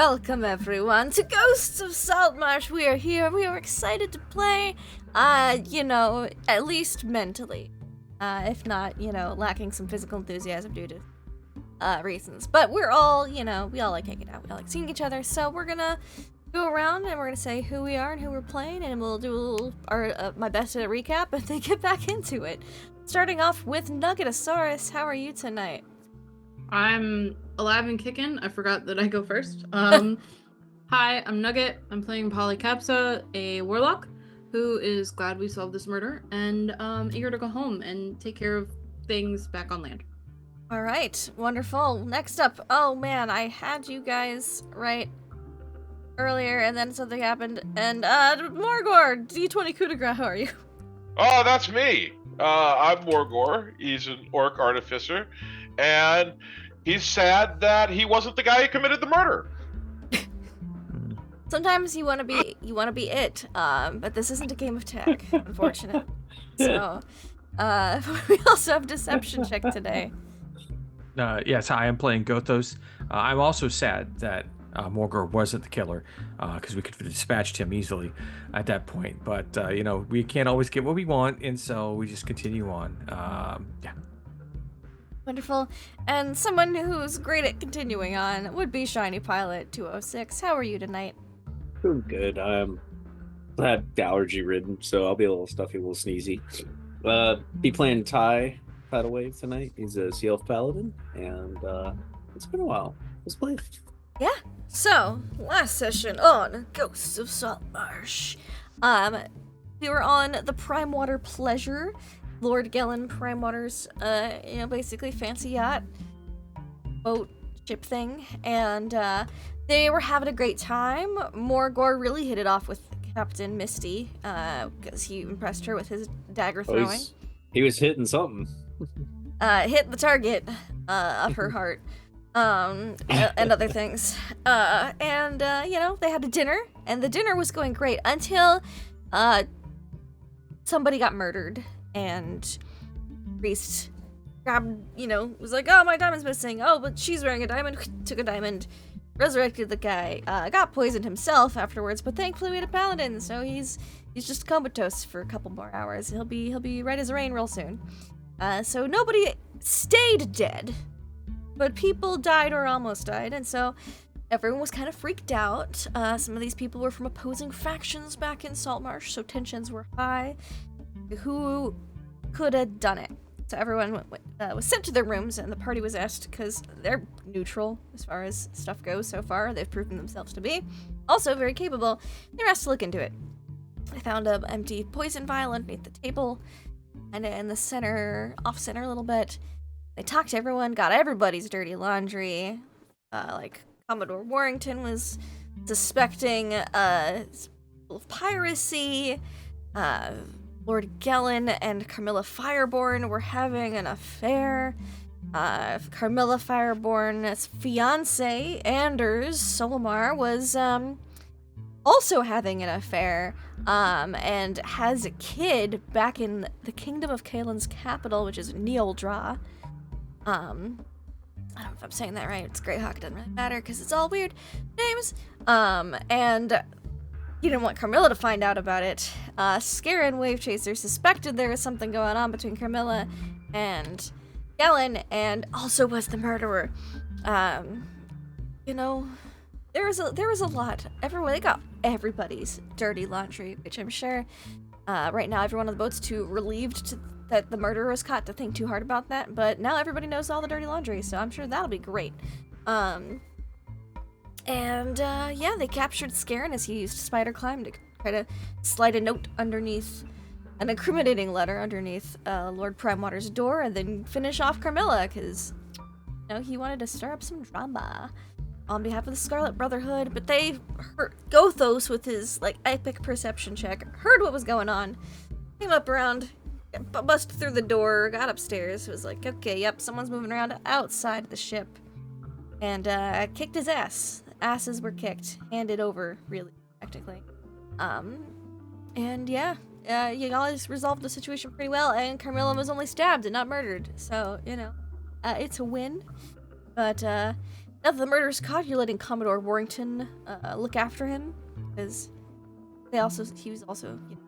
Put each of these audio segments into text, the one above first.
welcome everyone to Ghosts of Saltmarsh. We are here. We are excited to play. At least mentally. If not, lacking some physical enthusiasm due to reasons. But we're all, we all like hanging out. We all like seeing each other. So we're gonna go around and we're gonna say who we are and who we're playing, and we'll do my best at a recap and then get back into it. Starting off with Nuggetosaurus. How are you tonight? I'm alive and kicking. I forgot that I go first. Hi, I'm Nugget. I'm playing Polycapsa, a warlock who is glad we solved this murder and eager to go home and take care of things back on land. All right, wonderful. Next up, oh man, I had you guys right earlier and then something happened. And Morgor, D20 coup de grace, how are you? Oh, that's me. I'm Morgor. He's an orc artificer, and he's sad that he wasn't the guy who committed the murder. Sometimes you want to be it, but this isn't a game of tag, unfortunately. So, we also have deception check today. Yes, I am playing Gothos. I'm also sad that Morgor wasn't the killer, because we could have dispatched him easily at that point. But, we can't always get what we want, and so we just continue on. Yeah. Wonderful. And someone who's great at continuing on would be Shiny Pilot 206. How are you tonight? Doing good. I have allergy ridden, so I'll be a little stuffy, a little sneezy. Be playing Tidal Wave tonight. He's a Sea Elf Paladin, and it's been a while. Let's play. Yeah. So, last session on Ghosts of Saltmarsh. We were on the Prime Water Pleasure, Lord Gellin Prime Water's, basically fancy yacht, boat, ship thing, and they were having a great time. Morgor really hit it off with Captain Misty, because he impressed her with his dagger throwing. He was hitting something. Hit the target of her heart, and other things. They had a dinner, and the dinner was going great until somebody got murdered, and Priest grabbed, was like, oh, my diamond's missing. Oh, but she's wearing a diamond. Took a diamond, resurrected the guy, got poisoned himself afterwards, but thankfully we had a paladin, so he's just comatose for a couple more hours. He'll be right as rain real soon. So nobody stayed dead, but people died or almost died, and so everyone was kind of freaked out. Some of these people were from opposing factions back in Saltmarsh, so tensions were high. Who could have done it? So everyone was sent to their rooms, and the party was asked, because they're neutral as far as stuff goes so far. They've proven themselves to be also very capable. They're asked to look into it. They found an empty poison vial underneath the table, and in the center, off-center a little bit. They talked to everyone, got everybody's dirty laundry. Like Commodore Warrington was suspecting of piracy. Lord Gellin and Carmilla Fireborn were having an affair. Carmilla Fireborn's fiance, Anders Solomar, was also having an affair, and has a kid back in the Kingdom of Kaelin's capital, which is Neoldra. I don't know if I'm saying that right. It's Greyhawk, doesn't really matter because it's all weird names. And he didn't want Carmilla to find out about it. Scarin Wavechaser suspected there was something going on between Carmilla and Gellin, and also was the murderer. There was a lot. They got everybody's dirty laundry, which I'm sure right now everyone on the boat's too relieved that the murderer was caught to think too hard about that. But now everybody knows all the dirty laundry, so I'm sure that'll be great. They captured Scarin as he used Spider Climb to try to slide a note underneath, an incriminating letter underneath Lord Primewater's door, and then finish off Carmilla, because, he wanted to stir up some drama on behalf of the Scarlet Brotherhood. But they heard Gothos, with his, epic perception check, heard what was going on, came up around, busted through the door, got upstairs, was like, okay, yep, someone's moving around outside the ship, and kicked his ass. Asses were kicked, handed over, really, technically. You guys resolved the situation pretty well, and Carmilla was only stabbed and not murdered, so, it's a win. But now that the murder's caught, you're letting Commodore Warrington look after him, because he was also, you know,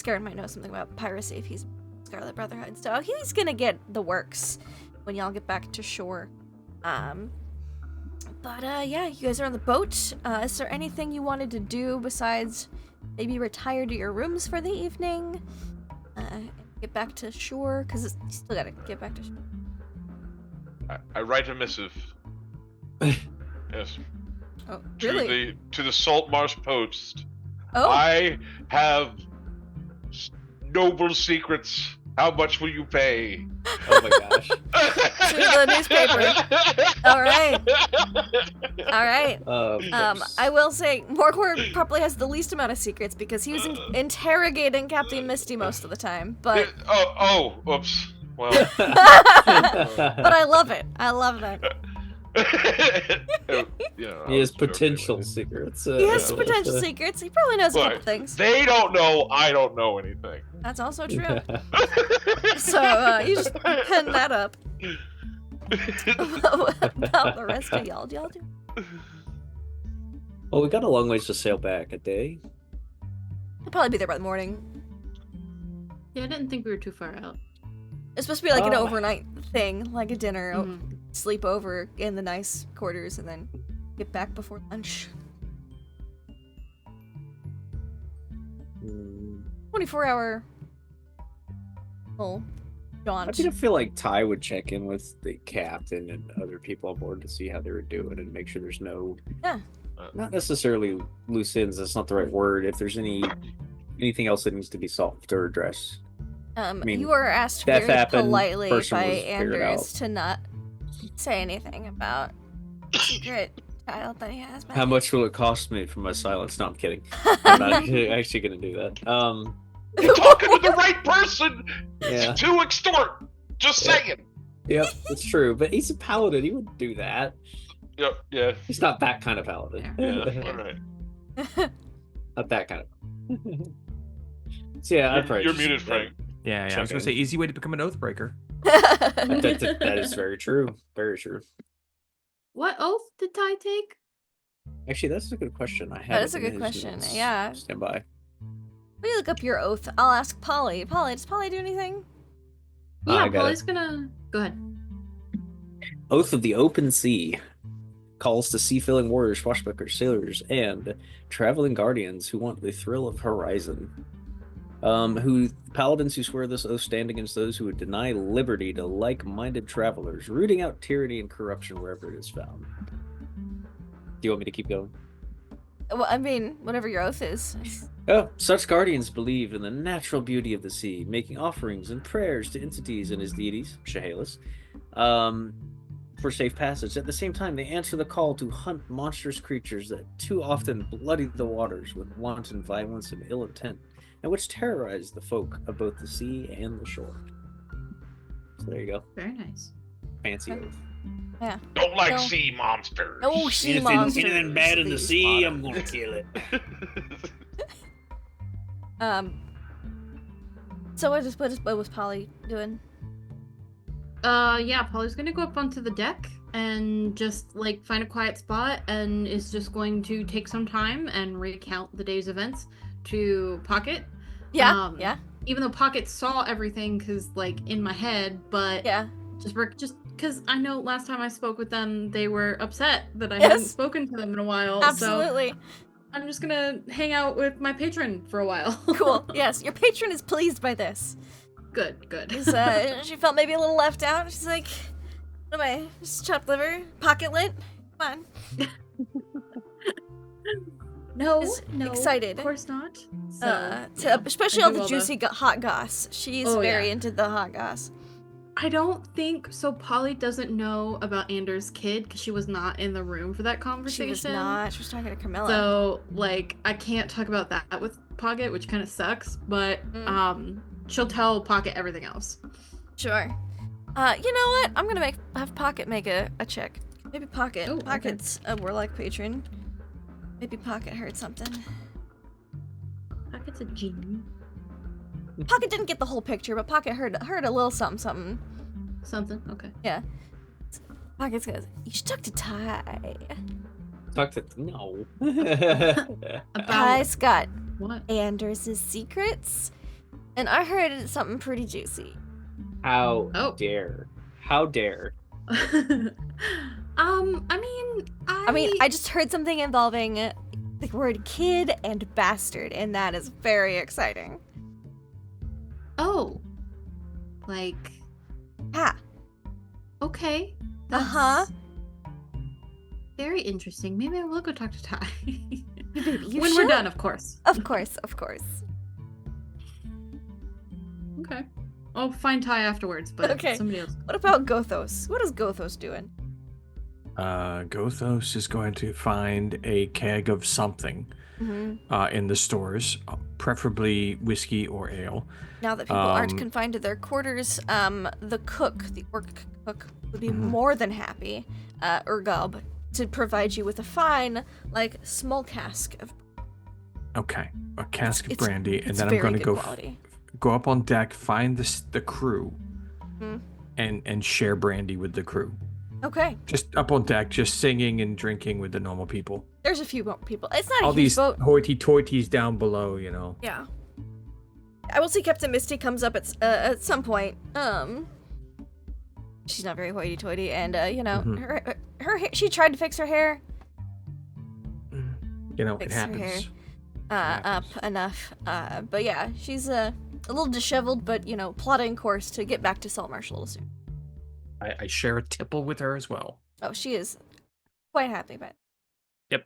Scarron might know something about piracy if he's Scarlet Brotherhood, so he's gonna get the works when y'all get back to shore. But yeah, you guys are on the boat. Is there anything you wanted to do besides maybe retire to your rooms for the evening? And get back to shore? Because you still gotta get back to shore. I write a missive. Yes. Oh, really? To the Saltmarsh Post. Oh, I have noble secrets. How much will you pay? Oh my gosh. to the newspaper. All right. All right. I will say, Morgor probably has the least amount of secrets because he was interrogating Captain Misty most of the time. But Oops. Well. but I love it. I love that. He has potential secrets. He has potential secrets. He probably knows a couple things. They don't know. I don't know anything. That's also true. So you just pen that up. What about the rest of y'all? Do y'all do? Well, we got a long ways to sail back. A day. I'll probably be there by the morning. Yeah, I didn't think we were too far out. It's supposed to be like an overnight thing, like a dinner. Mhm. Sleep over in the nice quarters and then get back before lunch. 24-hour jaunt. I feel like Ty would check in with the captain and other people on board to see how they were doing and make sure there's no, not necessarily loose ends. That's not the right word. If there's anything else that needs to be solved or addressed. mean, you were asked death very happened, politely person by was figured Anders out. to not say anything about the secret child that he has. How much will it cost me for my silence? No, I'm kidding. I'm not actually going to do that. You're talking to the right person Yeah. to extort. Just saying. Yep, it's true. But he's a paladin. He wouldn't do that. Yep. Yeah. He's not that kind of paladin. Yeah. All right. Not that kind of. So yeah, I'd probably You're just- muted, Frank. Yeah, I Check was gonna in. say easy way to become an oath breaker. That is very true. Very true. What oath did Ty take? Actually, that's a good question. I have. That is a good question. Yeah. Stand by. When you look up your oath, I'll ask Polly. Polly, does Polly do anything? I Yeah, got Polly's gonna go ahead. Oath of the Open Sea calls to sea-filling warriors, swashbucklers, sailors, and traveling guardians who want the thrill of horizon. Paladins who swear this oath stand against those who would deny liberty to like-minded travelers, rooting out tyranny and corruption wherever it is found. Do you want me to keep going? Well, I mean, whatever your oath is. Oh, such guardians believe in the natural beauty of the sea, making offerings and prayers to entities and his deities, Chehalis, for safe passage. At the same time, they answer the call to hunt monstrous creatures that too often bloody the waters with wanton violence and ill intent, and which terrorize the folk of both the sea and the shore. So there you go. Very nice. Fancy oath. Yeah. Don't like No. sea monsters. No sea monsters. sea, I'm gonna kill it. So what was Polly doing? Yeah, Polly's gonna go up onto the deck and just like find a quiet spot and is just going to take some time and recount the day's events to Pocket. Yeah, yeah, Even though Pocket saw everything, cause like in my head, but yeah. just because I know last time I spoke with them, they were upset that I Yes. hadn't spoken to them in a while. Absolutely. So I'm just gonna hang out with my patron for a while. Cool. Yes, your patron is pleased by this. Good. 'Cause, she felt maybe a little left out. She's like, what am I? Just chopped liver? Pocket lit? Come on. No, Is no, excited. Of course not. So, Especially I all do the all juicy hot goss. She's Oh, very yeah. into the hot goss. I don't think so. Polly doesn't know about Anders' kid because she was not in the room for that She conversation. was not. She was talking to Carmilla. So, like, I can't talk about that with Pocket, which kind of sucks. But she'll tell Pocket everything else. Sure. You know what? I'm gonna have Pocket make a check. Maybe Pocket. Oh, okay. Pocket's a warlike patron. Maybe Pocket heard something. Pocket's a genie. Pocket didn't get the whole picture, but Pocket heard a little something. Something. Okay. Yeah. Pockets goes, you should talk to Ty. Talk to no. Ty's got What? Anders' secrets, and I heard it's something pretty juicy. How Oh. dare? How dare? I mean, I just heard something involving the word kid and bastard, and that is very exciting. Oh. Like, Ha. okay. Uh-huh. Very interesting. Maybe I will go talk to Ty. Baby, you when should. we're done, of course. Of course, of course. Okay. I'll find Ty afterwards, but Okay. somebody else. What about Gothos? What is Gothos doing? Gothos is going to find a keg of something in the stores, preferably whiskey or ale. Now that people aren't confined to their quarters, the cook, the orc cook, would be more than happy, Urgob, to provide you with a fine, like, small cask of. Okay, a cask of It's- brandy, and it's then I'm very going to good go quality. go up on deck, find the crew, Mhm. and share brandy with the crew. Okay, Just up on deck, just singing and drinking with the normal people. there's a few more people. It's not All a huge these boat. hoity-toities down below, you know. Yeah. I will see Captain Misty comes up at some point. She's not very hoity-toity, and you know, her she tried to fix her hair You know, it Fix her hair. happens. up enough. But yeah, she's a little disheveled, but you know, plotting course to get back to Saltmarsh a little soon. I share a tipple with her as well. Oh, she is quite happy about it.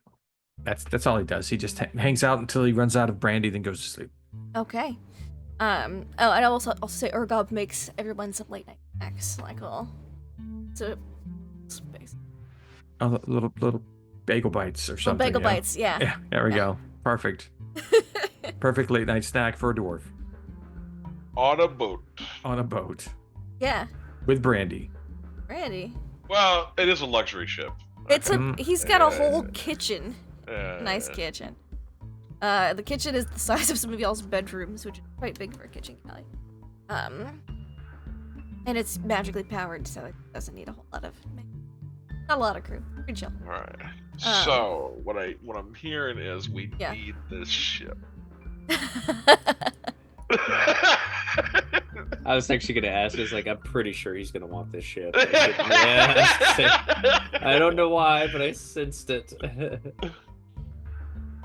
That's all he does. He just hangs out until he runs out of brandy, then goes to sleep. Okay. Oh, and I'll also say Urgob makes everyone some late night snacks, like so space. Oh, little bagel bites or something. Bagel yeah. bites, yeah. Yeah, there we go. Perfect. Perfect late night snack for a dwarf On a boat. on a boat Yeah, with brandy. Randy. Well, it is a luxury ship. It's Mhm. he's got a whole kitchen. Nice Yeah. kitchen. The kitchen is the size of some of y'all's bedrooms, which is quite big for a kitchen, Callie. And it's magically powered, so it doesn't need a whole lot of, not a lot of crew. Pretty chill. All right. So what I'm hearing is we Yeah. need this ship. I was actually gonna ask. Is like I'm pretty sure he's gonna want this ship. Yeah. I don't know why, but I sensed it. All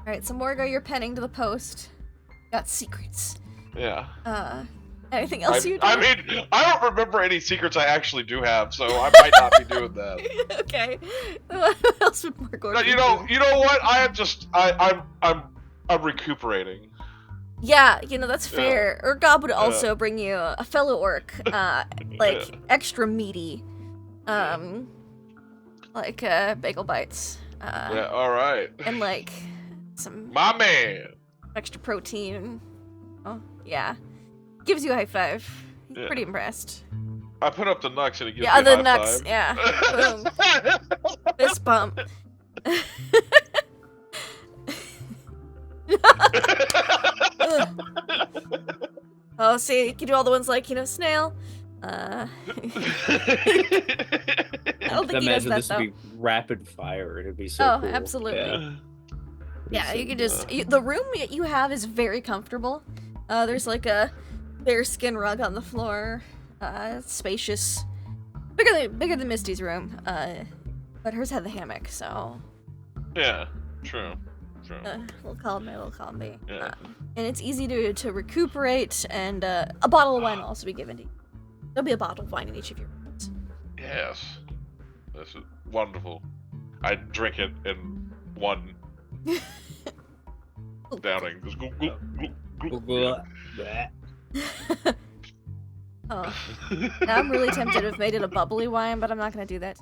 right, so Morgo, you're penning to the post. Got secrets. Yeah. Anything else you do? I mean, I don't remember any secrets I actually do have, so I might not be doing that. Okay. What else would Morgo No, be you know what? I am just I'm recuperating. Yeah, you know, that's Yeah. fair. Urgob would also bring you a fellow orc, like, extra meaty, like, bagel bites. Yeah, all right. And, like, some My man. extra protein. Oh, yeah. Gives you a high five. He's Yeah. pretty impressed. I put up the knucks and it gives Yeah, me the a high knucks, five. yeah. Boom. Fist bump. Oh, see, you can do all the ones like, you know, snail. I don't think he does Imagine that, this though. would be rapid fire. It'd be so Oh, cool. absolutely. Yeah. Yeah, you can just the room that you have is very comfortable. There's like a bearskin rug on the floor. It's spacious, bigger than Misty's room. But hers had the hammock, so Yeah, true. little column A, little column B. Yeah. And it's easy to recuperate, and a bottle of wine will also be given to you. There'll be a bottle of wine in each of your rooms. Yes. This is wonderful. I drink it in one downing. Just go, go, go, go. Oh, now I'm really tempted to have made it a bubbly wine, but I'm not gonna do that.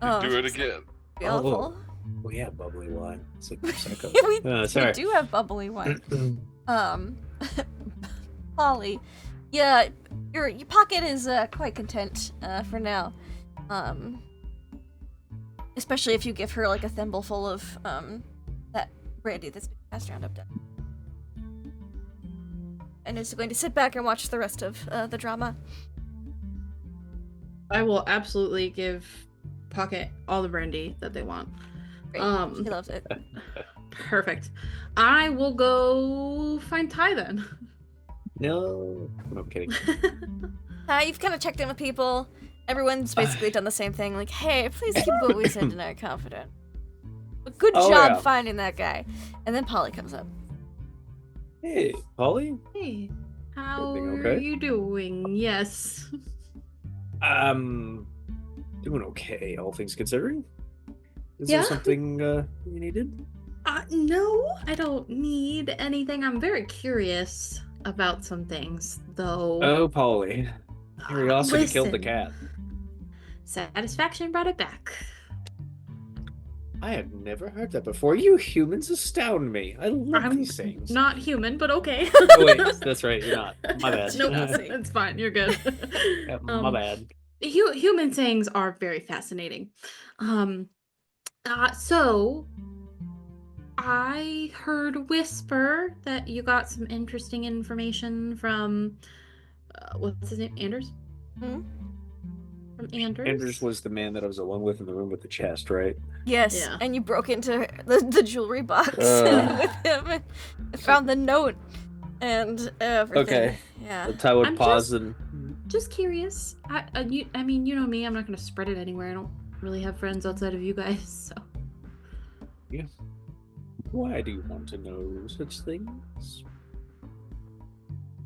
Oh, Do it again. be awful. Oh yeah, bubbly wine. It's like psycho. we Sorry. do have bubbly wine. Polly, yeah, your pocket is quite content for now. Especially if you give her like a thimble full of that brandy that's been passed around up down. And is going to sit back and watch the rest of the drama. I will absolutely give Pocket all the brandy that they want. Great. She loves it. Perfect. I will go find Ty then. No, I'm kidding. You've kind of checked in with people. Everyone's basically done the same thing. Like, hey, please keep what we said tonight confident. But good job finding that guy. And then Polly comes up. Hey, Polly. Hey, how Everything are okay? you doing? Yes. Doing okay, all things considering. Is Yeah? there something you needed? No, I don't need anything. I'm very curious about some things, though. Oh, Polly. Curiosity killed the Listen. cat. Satisfaction brought it back. I have never heard that before. You humans astound me. I love I'm these things. not human, but okay. Oh, wait, that's right. You're not. My bad. Nope, it's fine. You're good. Yeah, my bad. Human sayings are very fascinating. So I heard whisper that you got some interesting information from what's his name? Anders? Hmm? From Anders? Anders was the man that I was alone with in the room with the chest, right? Yes, Yeah. and you broke into the jewelry box with him and found the note and everything. Okay. Yeah. Ty would I'm pause and just curious. I mean, you know me. I'm not gonna spread it anywhere. I don't really have friends outside of you guys, so. yeah. Why do you want to know such things?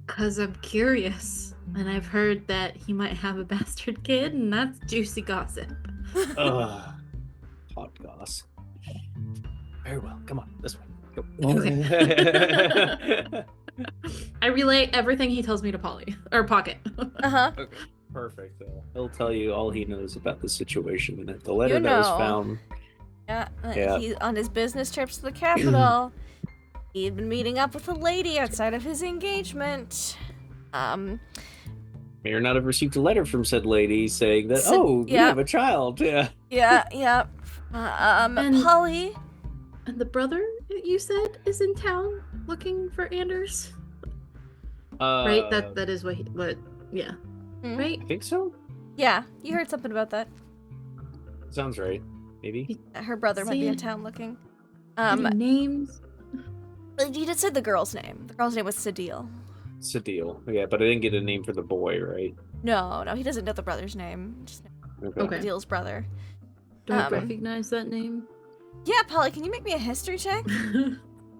'Cause I'm curious, and I've heard that he might have a bastard kid, and that's juicy gossip. Ugh. Hot goss. Very well. Come on, this way. Go. Okay. I relay everything he tells me to Polly or Pocket. Uh-huh. Okay, perfect. He'll tell you all he knows about the situation and the letter You that was know. found. Yeah. Yeah. He, on his business trips to the capital, he had been meeting up with a lady outside of his engagement. May or not have received a letter from said lady saying that, you yeah. have a child. Yeah. Yeah. And- Polly. And the brother you said is in town looking for Anders, right? That is what yeah, Hmm? right? I think so. Yeah, you heard something about that. Sounds right. Maybe. Her brother might be in See? town looking. Any names? You did say the girl's name. The girl's name was Sadil. It's a deal. Yeah, but I didn't get a name for the boy, right? No, he doesn't know the brother's name. Just Okay. Sadil's brother. Do I Um, recognize that name? Yeah, Polly, can you make me a history check?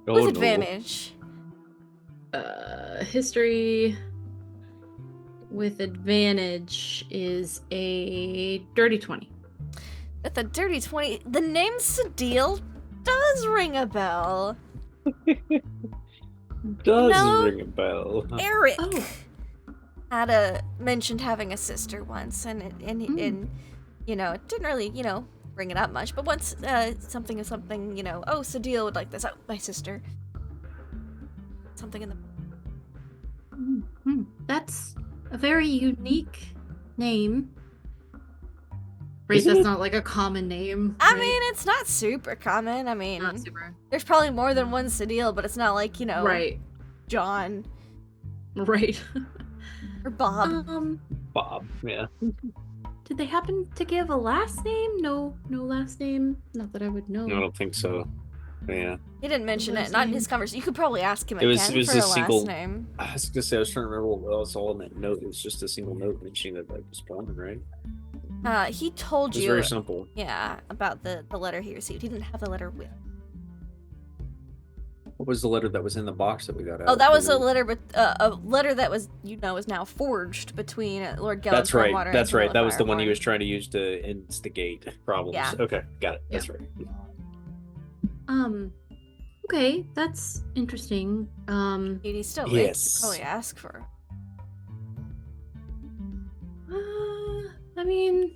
Oh, With no. advantage. History with advantage is a dirty 20. With a dirty 20, the name Sadil does ring a bell. Does No. ring a bell. Eric Oh. had mentioned having a sister once, and it didn't really, bring it up much. But once something, oh, Sadil would like this. Oh, my sister. Something in the. That's a very unique name. Right, Isn't that's it? not like a common name. I right? mean, it's not super common. I mean, Not super. there's probably more than one Sadil, but it's not like Right. John Right. or Bob. Bob. Yeah. Did they happen to give a last name? No last name. Not that I would know. No, I don't think so. Yeah. He didn't mention Last it. Not in name. his conversation. You could probably ask him It was- again it was for a a single- last name. I was gonna say I was trying to remember what was all in that note. It was just a single note mentioning that I was born, right? He told It was you. very simple. Yeah, about the letter he received. He didn't have the letter with. What was the letter that was in the box that we got out? Oh, that was a letter, but a letter that was, is now forged between Lord Gellin That's right. Stormwater That's and right. That was the one he Firehorn. was trying to use to instigate problems. Yeah. Okay, got it. That's right. Okay, that's interesting. He's still Yes. You could probably ask for. I mean,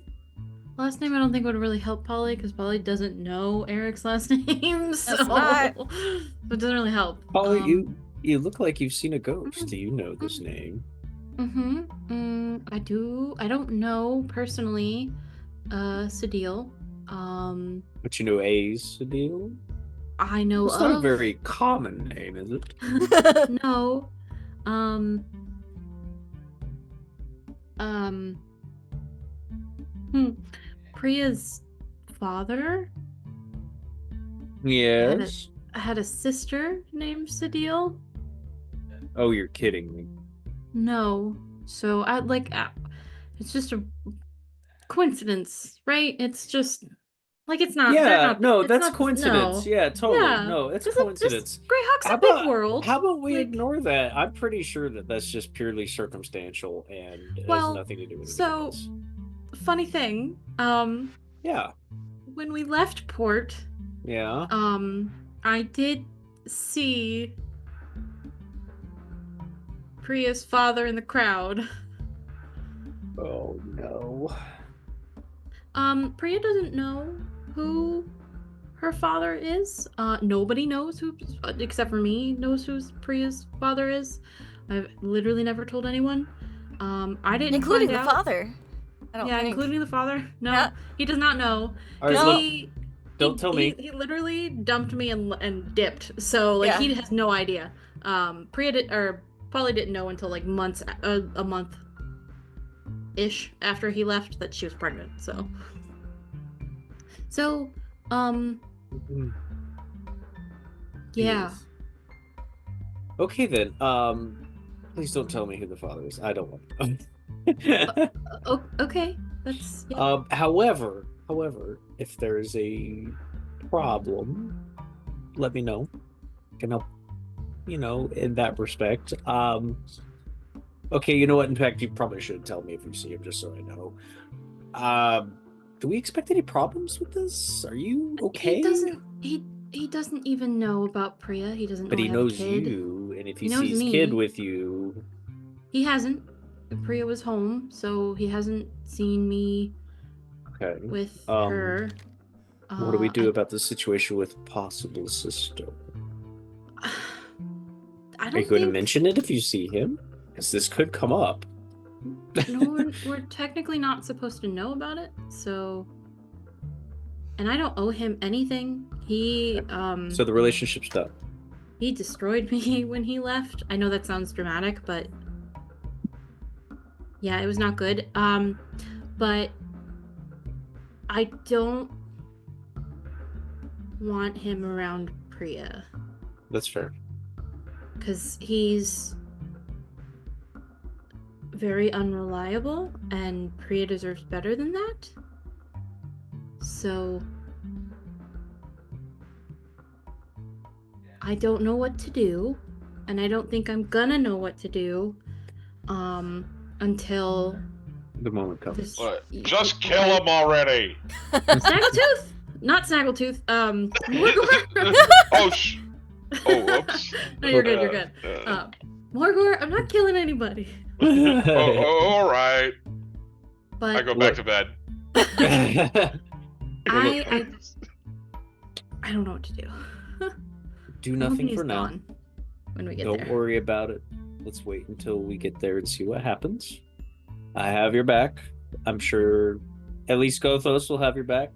last name I don't think would really help Polly because Polly doesn't know Eric's last name, so not- it doesn't really help. Polly, you look like you've seen a ghost. Do you know this name? I do. I don't know personally. Sadil. But you know A's deal? I know It's of. not a very common name, is it? No. Priya's father Yes. had a sister named Sadil. Oh, you're kidding me. No. So it's just a coincidence, right? It's just like it's not. They're Yeah, not. no, It's that's not. coincidence. No. Yeah, totally. Yeah. No, it's This coincidence. Greyhawk's How a big about world. how about we Like- ignore that? I'm pretty sure that that's just purely circumstantial and has Well, nothing to do with anything so else. funny thing. Yeah, When we left port, yeah. I did see Priya's father in the crowd. Oh no. Priya doesn't know who her father is. Nobody knows who, except for me, knows who Priya's father is. I've literally never told anyone. I didn't Including find the out. father. I don't Yeah, think. including the father. No, Yeah. he does not know. All right, 'Cause look, don't tell me. He literally dumped me and dipped. So like Yeah. he has no idea. Priya Polly didn't know until like months, a month ish after he left that she was pregnant. So, Mm, yeah. jeez. Okay then. Please don't tell me who the father is. I don't want to. Okay, that's yeah. However, if there is a problem, let me know. Can help, in that respect. Okay, you know what? In fact, you probably should tell me if you see him, just so I know. Do we expect any problems with this? Are you okay? He doesn't even know about Priya. He doesn't know But I he have a knows kid. you, and if he He knows sees me. kid with you, He hasn't. Priya was home, so he hasn't seen me okay. with Um, her. What do we do about the situation with possible sister? I Are you don't going to think. mention it if you see him? Because this could come up. No, we're technically not supposed to know about it, so. And I don't owe him anything. He So the relationship's done. he destroyed me when he left. I know that sounds dramatic, but yeah, it was not good. But I don't want him around Priya That's fair. because he's very unreliable, and Priya deserves better than that. So I don't know what to do, and I don't think I'm gonna know what to do until The moment comes. this. What? Just kill him already. Snaggletooth, not Snaggletooth. Morgor. Oh, whoops. No, you're good. You're good. Morgor, I'm not killing anybody, All right. but I go back to bed. I don't know what to do. Do I'm nothing hoping he's for now. gone when we get Don't there. worry about it. Let's wait until we get there and see what happens. I have your back. I'm sure at least Gothos will have your back.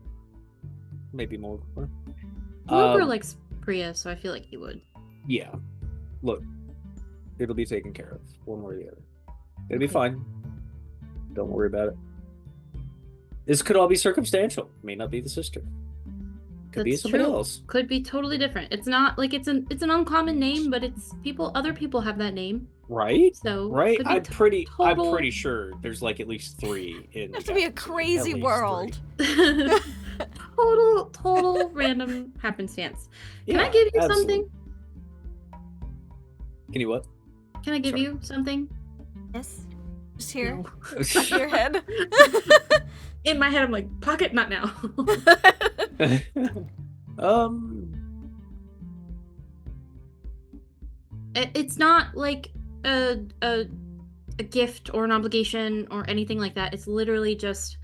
Maybe more. Morgor likes Priya, so I feel like he would. Yeah. Look, it'll be taken care of one way or the other. It'll be fine. Don't worry about it. This could all be circumstantial. May not be the sister. Could be That's somebody true. else. Could be totally different. It's not like it's an uncommon name, but it's other people have that name. Right? So Right? could be I'm total- pretty sure there's like at least 3 in It has to be a At crazy least world. total random happenstance. Can I Yeah, give you absolutely. something? Can you what? Can I give Sorry. you something? Yes. Just here. No. Back of your head. In my head, I'm like, pocket, not now. It's not like a gift or an obligation or anything like that. It's literally just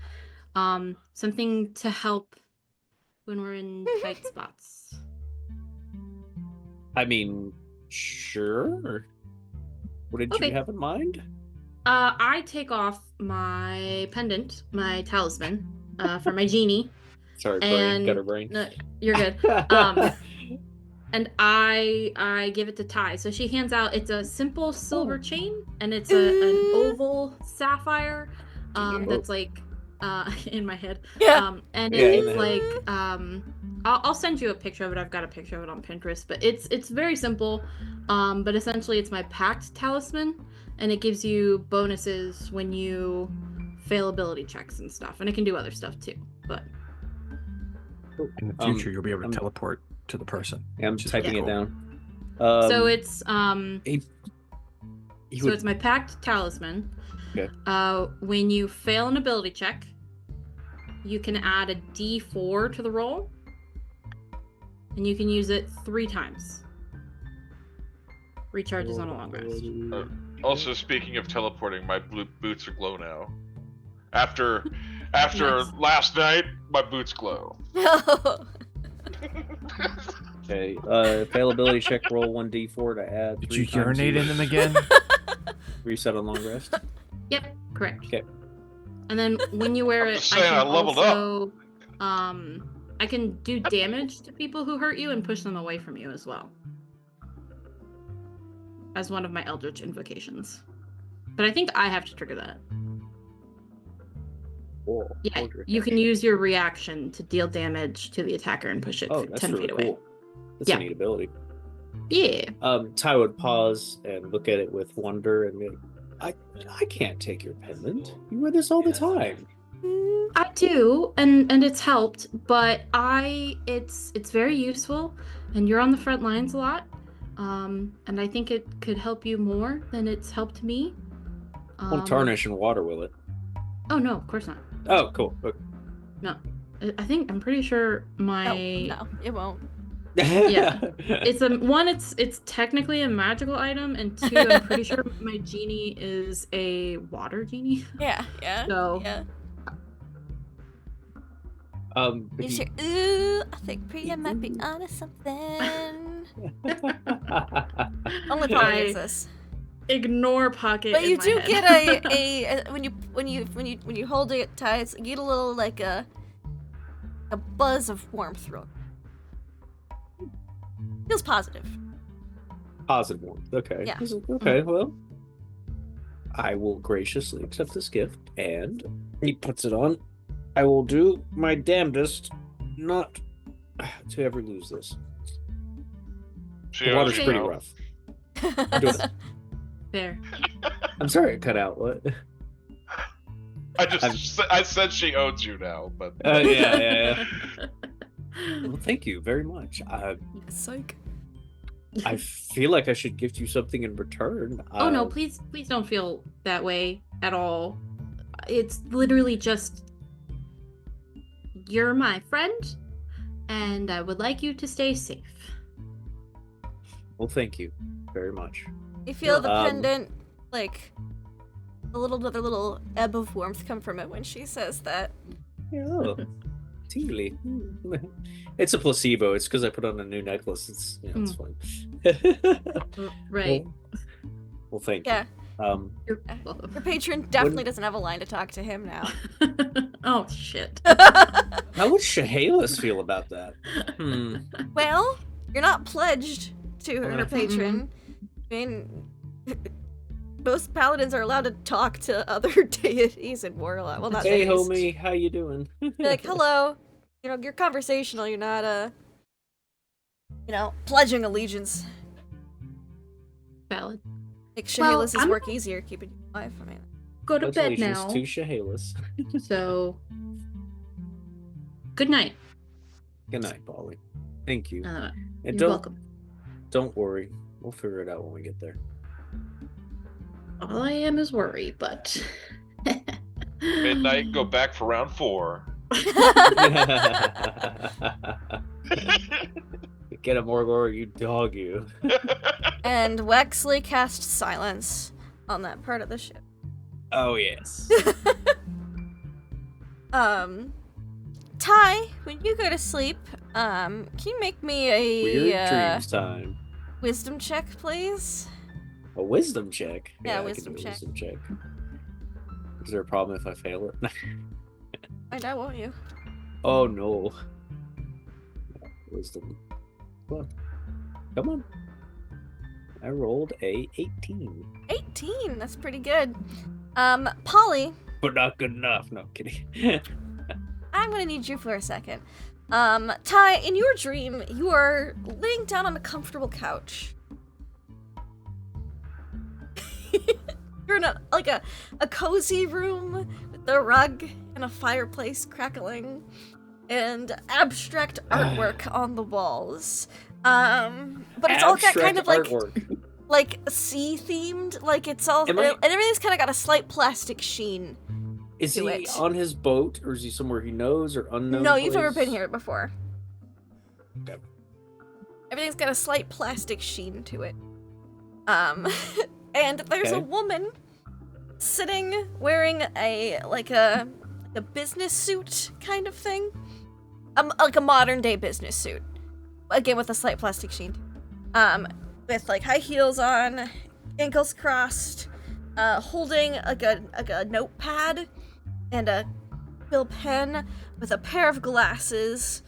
something to help when we're in tight spots. I mean, sure. What did Okay. you have in mind? I take off my pendant, my talisman, for my genie. Sorry, brain. And Got her brain. no, you're good. And I give it to Ty. So she hands out. It's a simple silver chain, and it's an oval sapphire. Dear. That's like in my head. Yeah. And Yeah, it in is the like I'll send you a picture of it. I've got a picture of it on Pinterest, but it's very simple. But essentially it's my pact talisman, and it gives you bonuses when you fail ability checks and stuff, and it can do other stuff too. But In the future, you'll be able to teleport to the person. Yeah, I'm which is typing really it cool. down. so it's He So would- it's my pact talisman. Okay. When you fail an ability check, you can add a D4 to the roll, and you can use it 3 times. Recharges on a long rest. Also, speaking of teleporting, my blue boots are glow now. After Nice. last night, my boots glow. Okay. Fail ability check. Roll 1d4 to add. Did 3 you times urinate in each. them again? Reset on long rest. Yep, correct. Okay. And then when you wear I'm it, just I saying, can I leveled up. also I can do damage to people who hurt you and push them away from you as well. As one of my Eldritch invocations. But I think I have to trigger that. Cool. Yeah, Order. you can use your reaction to deal damage to the attacker and push it Oh, that's 10 really feet away. cool. That's Yeah. a neat ability. Yeah. Ty would pause and look at it with wonder and be like, I can't take your pendant. You wear this all the time. I do, and it's helped, but it's very useful, and you're on the front lines a lot. And I think it could help you more than it's helped me. Won't tarnish in water, will it? Oh no, of course not. Oh, cool. Okay. No. I'm pretty sure my No, it won't. Yeah. It's technically a magical item, and 2, I'm pretty sure my genie is a water genie. Yeah, yeah. So Yeah. But You he- sure? Ooh, I think Priya might be onto something. Only Polly I- gets this. Ignore pocket. But in you my do head. get a when you hold it tight, you get a little like a buzz of warmth through it. Feels positive. Positive one. Okay. Yeah. Okay, well, I will graciously accept this gift, and he puts it on. I will do my damnedest not to ever lose this. She The owes water's you pretty now. rough. Do it. There. I'm sorry it cut out. What? I said she owes you now, but Yeah. Well, thank you very much. Psych. I feel like I should gift you something in return. Oh no, please don't feel that way at all. It's literally just you're my friend, and I would like you to stay safe. Well, thank you very much. You feel the Um, pendant, like another little ebb of warmth come from it when she says that. Oh, tingly. It's a placebo. It's because I put on a new necklace. It's it's fine. Right. Well, thank Yeah, you. You're welcome. your patron definitely doesn't have a line to talk to him now. Oh shit. How would Shahalis feel about that? Well, you're not pledged to her Uh, patron. I mean, most paladins are allowed to talk to other deities and warlock. Well, not Hey, deities. homie, how you doing? Be like, hello. You know, you're conversational. You're not pledging allegiance. Valid. Makes Well, Shahalis' I'm- work easier keeping you alive. I mean, Go to bed Congratulations now. to Shahalis. So good night. Good night, Polly. Thank you. You're And don't welcome. don't worry. We'll figure it out when we get there. All I am is worry, but midnight, go back for round 4. Get a Morgor, you dog, you. and Wexley casts silence on that part of the ship. Oh yes. Ty, when you go to sleep, can you make me Weird a dreams time. wisdom check, please? A wisdom check. Yeah, I can wisdom do a check. Wisdom check. Is there a problem if I fail it? Find out, won't you? Oh no. Wisdom. Come on. I rolled a 18. 18. That's pretty good. Polly, but not good enough. No, I'm kidding. I'm gonna need you for a second. Ty, in your dream, you are laying down on a comfortable couch. You're in a cozy room with a rug and a fireplace crackling and abstract artwork on the walls. But it's all got kind of like sea themed, like it's all and everything's kind of got a slight plastic sheen. Is he on his boat, or is he somewhere he knows or unknown? No, you've never been here before. Okay. Everything's got a slight plastic sheen to it. And there's a woman sitting wearing a business suit kind of thing. Like a modern day business suit. Again, with a slight plastic sheen. With like high heels on, ankles crossed, holding a notepad and a quill pen with a pair of glasses,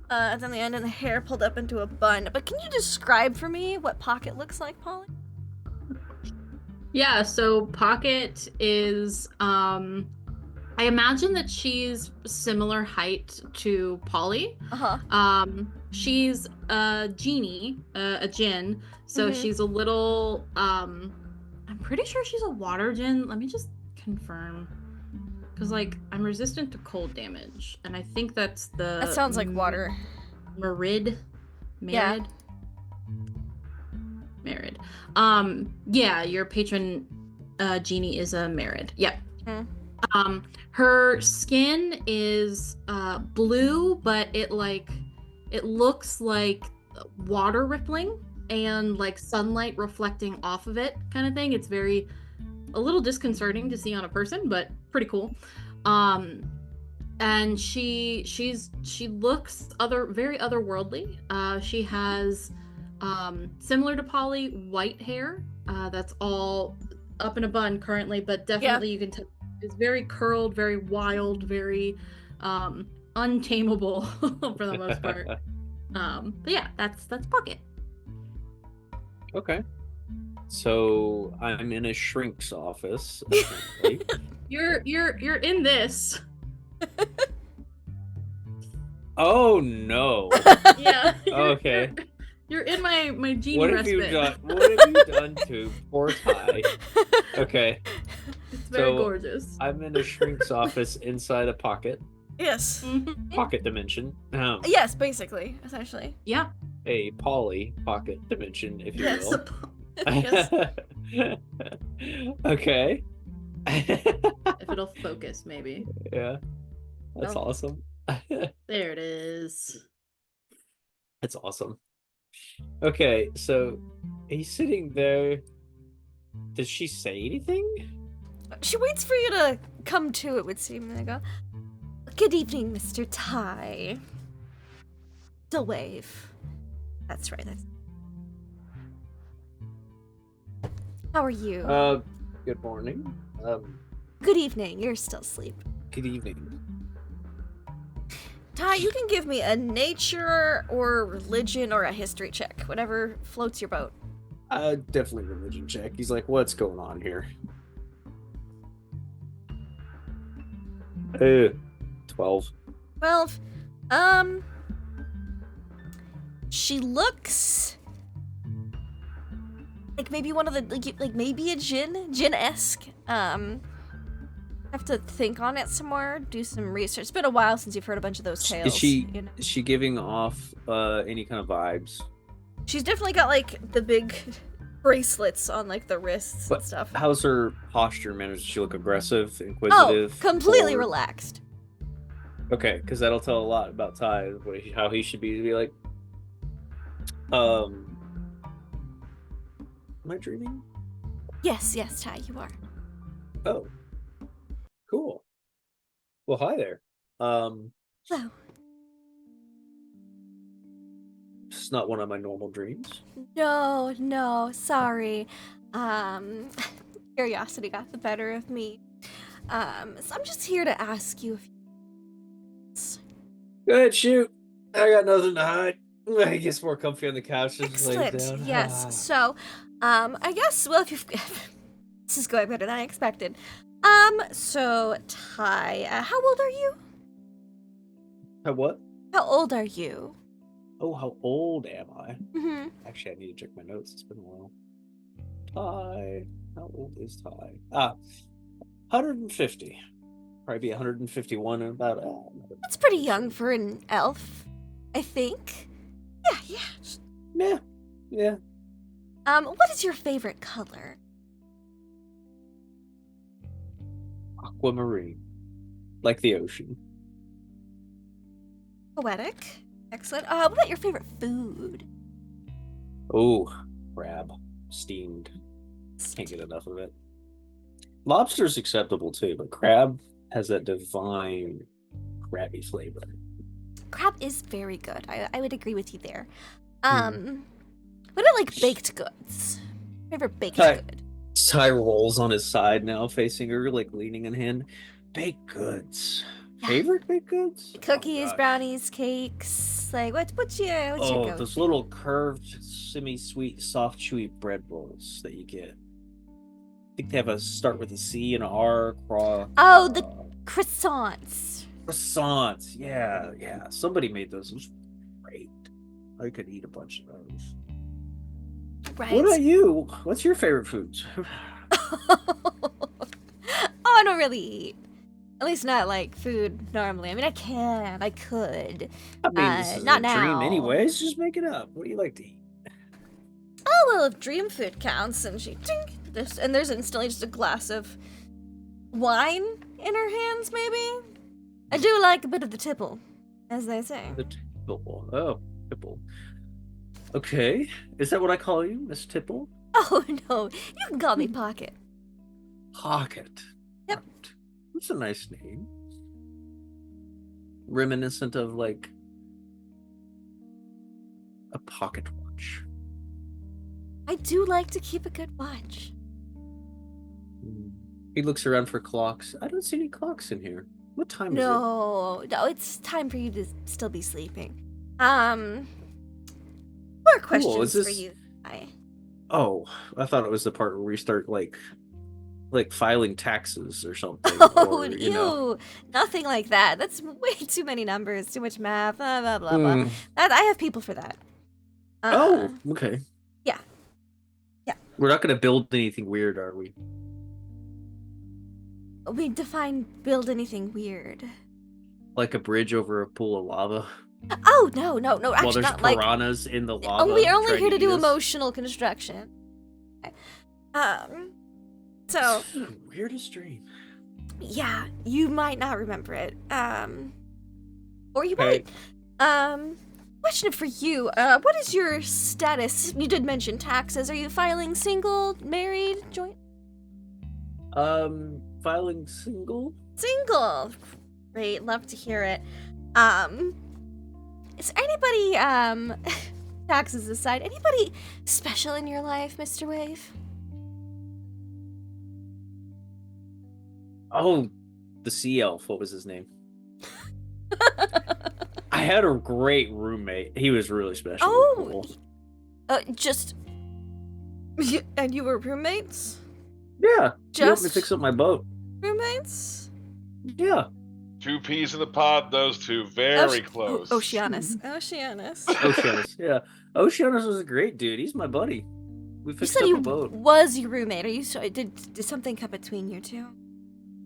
and then the end of the hair pulled up into a bun. But can you describe for me what Pocket looks like, Polly? Yeah, so Pocket is, I imagine that she's similar height to Polly. Uh-huh. She's a genie, a djinn, so she's a little, I'm pretty sure she's a water djinn. Let me just confirm. Because, like, I'm resistant to cold damage, and I think that's the... That sounds like water. Marid? Yeah. Marid. Yeah, your patron genie is a Marid. Yep. Mm. Her skin is blue, but it looks like water rippling and like sunlight reflecting off of it kind of thing. It's a little disconcerting to see on a person, but pretty cool. And she looks very otherworldly. She has similar to Polly, white hair that's all up in a bun currently, but definitely you can tell it's very curled, very wild, very untamable for the most part. But yeah, that's Pocket. Okay. So I'm in a shrink's office. You're in this. Oh no. Yeah. Okay. You're in my genie What have respite. you done? What have you done to poor Ty? Okay. It's very gorgeous. I'm in a shrink's office inside a pocket. Yes. Pocket dimension. Yes, basically, essentially. Yeah. A Polly pocket dimension, if you Yes. will. Yes. Okay. If it'll focus, maybe. Yeah. That's awesome. There it is. That's awesome. Okay, so he's sitting there. Does she say anything? She waits for you to come to, it would seem. And I go, "Good evening, Mr. Ty." Still wave. That's right. How are you? Good morning. Good evening. You're still asleep. Good evening. Ty, you can give me a nature or religion or a history check, whatever floats your boat. Definitely religion check. He's like, what's going on here? 12. 12. She looks like maybe one of the like maybe a djinn-esque. Have to think on it some more, do some research. It's been a while since you've heard a bunch of those tales. Is she giving off any kind of vibes? She's definitely got like the big bracelets on like the wrists and stuff. How's her posture, man? Does she look aggressive, inquisitive? Oh, completely or... relaxed. Okay, because that'll tell a lot about Ty, how he should be like. Am I dreaming? Yes, Ty, you are. Oh. Cool. Well, hi there. Hello. It's not one of my normal dreams. No, sorry. Curiosity got the better of me. So I'm just here to ask you a few things. Go ahead, shoot. I got nothing to hide. I guess more comfy on the couch. Just lays Excellent. down. Yes. So, I guess, well, if you've... This is going better than I expected. So Ty, how old are you? What? How old are you? Oh, how old am I? Mm-hmm. Actually, I need to check my notes. It's been a while. Ty. How old is Ty? 150. Probably be 151 in about. That's pretty young for an elf, I think. Yeah. Yeah. What is your favorite color? Aquamarine. Like the ocean. Poetic. Excellent. What about your favorite food? Oh, crab. Steamed. Can't get enough of it. Lobster's acceptable too, but crab has that divine crabby flavor. Crab is very good. I would agree with you there. What about like baked goods? Favorite baked good? Ty rolls on his side now, facing her, like leaning in hand. Baked goods. Yeah. Favorite baked goods? Cookies, gosh. brownies, cakes. Like what's your go? Those little curved, semi-sweet, soft, chewy bread rolls that you get. I think they have a start with a C and an R. Oh, the croissants. Croissants. Yeah. Somebody made those. It was great. I could eat a bunch of those. Right. What about you? What's your favorite foods? I don't really eat. At least not like food normally. I mean, I could. I mean, this is not a now. dream anyways. Just make it up. What do you like to eat? Oh, well, if dream food counts, and there's instantly just a glass of wine in her hands, maybe? I do like a bit of the tipple, as they say. The tipple. Oh, tipple. Okay. Is that what I call you, Miss Tipple? Oh, no. You can call me Pocket. Pocket. Yep. That's a nice name. Reminiscent of, like, a pocket watch. I do like to keep a good watch. He looks around for clocks. I don't see any clocks in here. What time is it? No, it's time for you to still be sleeping. More questions for you. Oh, I thought it was the part where we start like filing taxes or something. Oh, or, ew. Nothing like that. That's way too many numbers, too much math, blah, blah, blah, blah. I have people for that. Okay. Yeah. We're not going to build anything weird, are we? We define build anything weird. Like a bridge over a pool of lava? Oh, no. Actually, While there's not like... piranhas in the lava. We're only trying here to do eat us? emotional construction. So... Weirdest dream. Yeah, you might not remember it. Or you Okay. might. Question for you. What is your status? You did mention taxes. Are you filing single, married, joint? Filing single? Single. Great, love to hear it. Is there anybody, taxes aside, anybody special in your life, Mr. Wave? Oh, the sea elf. What was his name? I had a great roommate. He was really special. Oh, just... And you were roommates? Yeah. He helped me Just fix up my boat. roommates? Yeah. 2 peas in the pod, those two. Very close. Oceanus. Oceanus, yeah. Oceanus was a great dude. He's my buddy. We You fixed said up he a boat. was your roommate. Are you sure? Did something come between you two?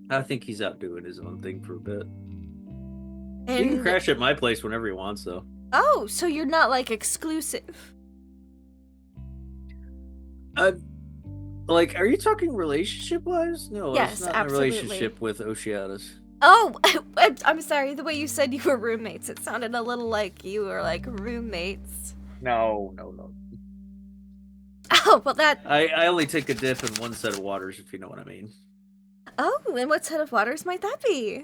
I think he's out doing his own thing for a bit. And He can crash at my place whenever he wants, though. oh, so you're not like exclusive? Like, are you talking relationship-wise? No, Yes, it's not absolutely. a relationship with Oceanus. Oh, I'm sorry. The way you said you were roommates, it sounded a little like you were like roommates. No. Oh, well that. I only take a dip in one set of waters, if you know what I mean. Oh, and what set of waters might that be?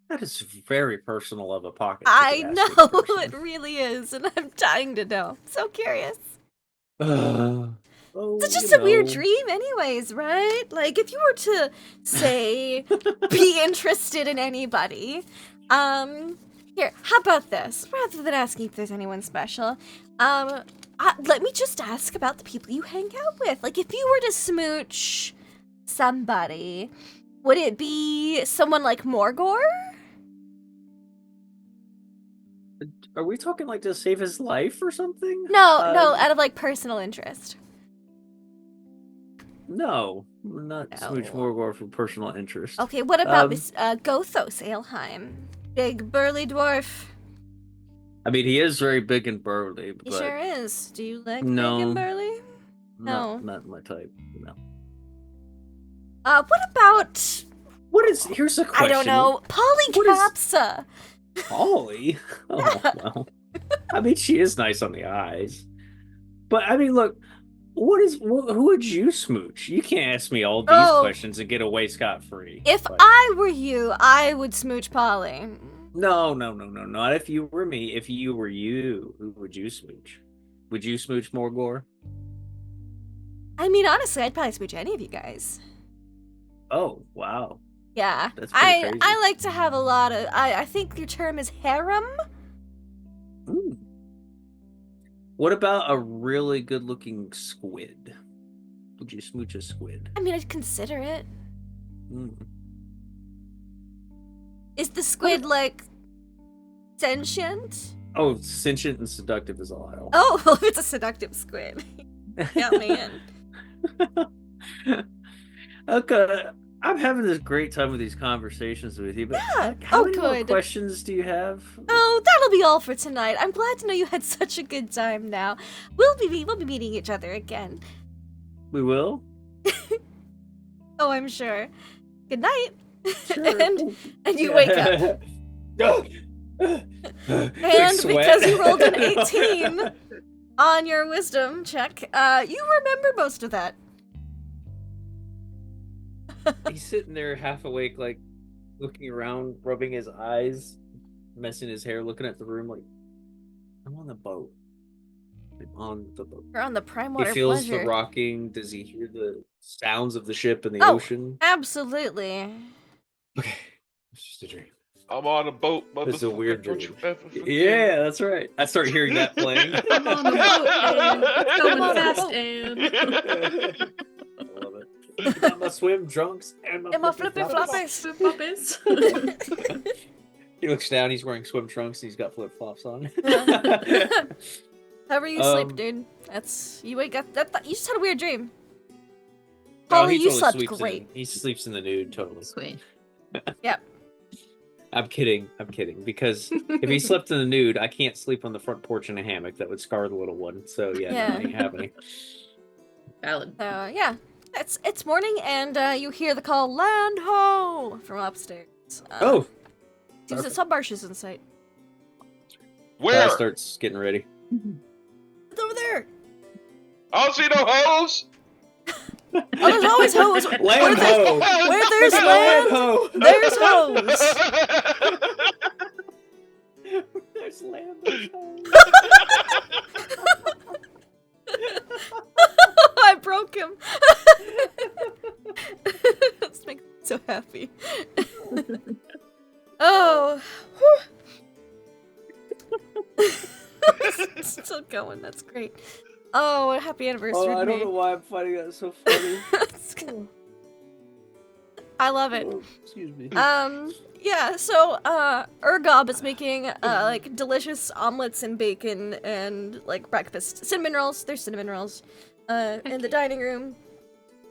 That is very personal of a pocket. I know it really is, and I'm dying to know. I'm so curious. It's just a weird dream, anyways, right? Like, if you were to say, be interested in anybody, here, how about this? Rather than asking if there's anyone special, let me just ask about the people you hang out with. Like, if you were to smooch somebody, would it be someone like Morgor? Are we talking like to save his life or something? No, out of like personal interest. No, not Smooch No. Morgor for personal interest. Okay, what about Miss Gothos Aelheim? Big burly dwarf. I mean, he is very big and burly, He but sure is. Do you like No. big and burly? No. not my type. No. What about, Here's a question. I don't know, Polycapsa? Polly? Oh, well. I mean, she is nice on the eyes. But, I mean, look, who would you smooch? You can't ask me all these questions and get away scot-free. If I were you, I would smooch Polly. No, not if you were me. If you were you, who would you smooch? Would you smooch Morgor? I mean, honestly, I'd probably smooch any of you guys. Oh, wow. Yeah. That's pretty crazy. I like to have a lot of, I think your term is harem? Ooh. What about a really good-looking squid? Would you smooch a squid? I mean, I'd consider it. Mm. Is the squid, like, sentient? Oh, sentient and seductive is all hell. Oh, well, if it's a seductive squid. Count me in. Okay, I'm having this great time with these conversations with you, but Yeah. how many more Good. questions do you have? Oh, that'll be all for tonight. I'm glad to know you had such a good time now. We'll be meeting each other again. We will? Oh, I'm sure. Good night. Sure. and you wake up. And because you rolled an 18 on your wisdom check, you remember most of that. He's sitting there half awake, like, looking around, rubbing his eyes, messing his hair, looking at the room like, I'm on the boat. I'm on the boat. You're on the prime He water feels pleasure. the rocking. Does he hear the sounds of the ship in the Oh. ocean? Absolutely. Okay. It's just a dream. I'm on a boat, It's a motherfucker. weird Don't dream. you ever forget. Yeah, that's right. I start hearing that playing. I'm on the boat, and it's going I'm on the fast, boat. and... I love it. I got my swim trunks and And my flippy floppies. Puppets. He looks down. He's wearing swim trunks. And he's got flip flops on. However you sleep, dude. You wake up. You just had a weird dream. Oh, Polly, he you totally slept sleeps great. he sleeps in the nude, totally. Sweet. I'm kidding. Because if he slept in the nude, I can't sleep on the front porch in a hammock. That would scar the little one. So yeah, Yeah. that ain't happening. Valid. So yeah, it's morning, and you hear the call "Land ho" from upstairs. Oh, Seems that Saltmarsh is in sight. Where? Ty starts getting ready. It's over there. I don't see no hose. Oh, there's always hose. Land ho! Where there's Land land, ho! there's hose. There's land. There's hose. I broke him. This makes me so happy. Oh. Still going. That's great. Oh, happy anniversary Oh, to I don't me. know why I'm finding that so funny. I love it. Oh, excuse me. Yeah, so, Urgob is making, like, delicious omelets and bacon and, like, breakfast. Cinnamon rolls. There's cinnamon rolls, in the dining room.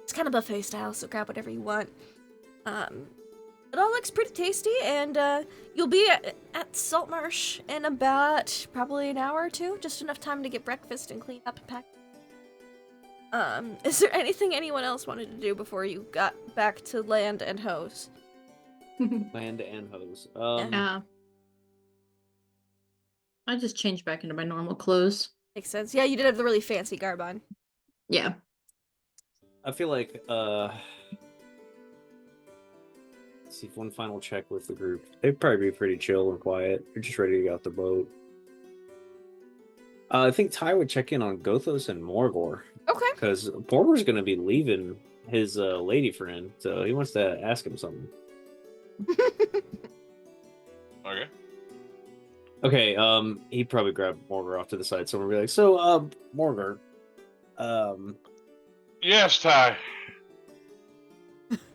It's kind of buffet style, so grab whatever you want. It all looks pretty tasty, and, you'll be at Saltmarsh in about probably an hour or two. Just enough time to get breakfast and clean up and pack. Is there anything anyone else wanted to do before you got back to land and hose? Land and hose. Yeah. I just changed back into my normal clothes. Makes sense. Yeah, you did have the really fancy garb on. Yeah. I feel like, let's see, one final check with the group. They'd probably be pretty chill and quiet. They're just ready to get off the boat. I think Ty would check in on Gothos and Morgor. Okay. Because Morgor's going to be leaving his lady friend, so he wants to ask him something. Okay. Okay, he'd probably grab Morgor off to the side. Someone would be like, so, Morgor, Yes, Ty.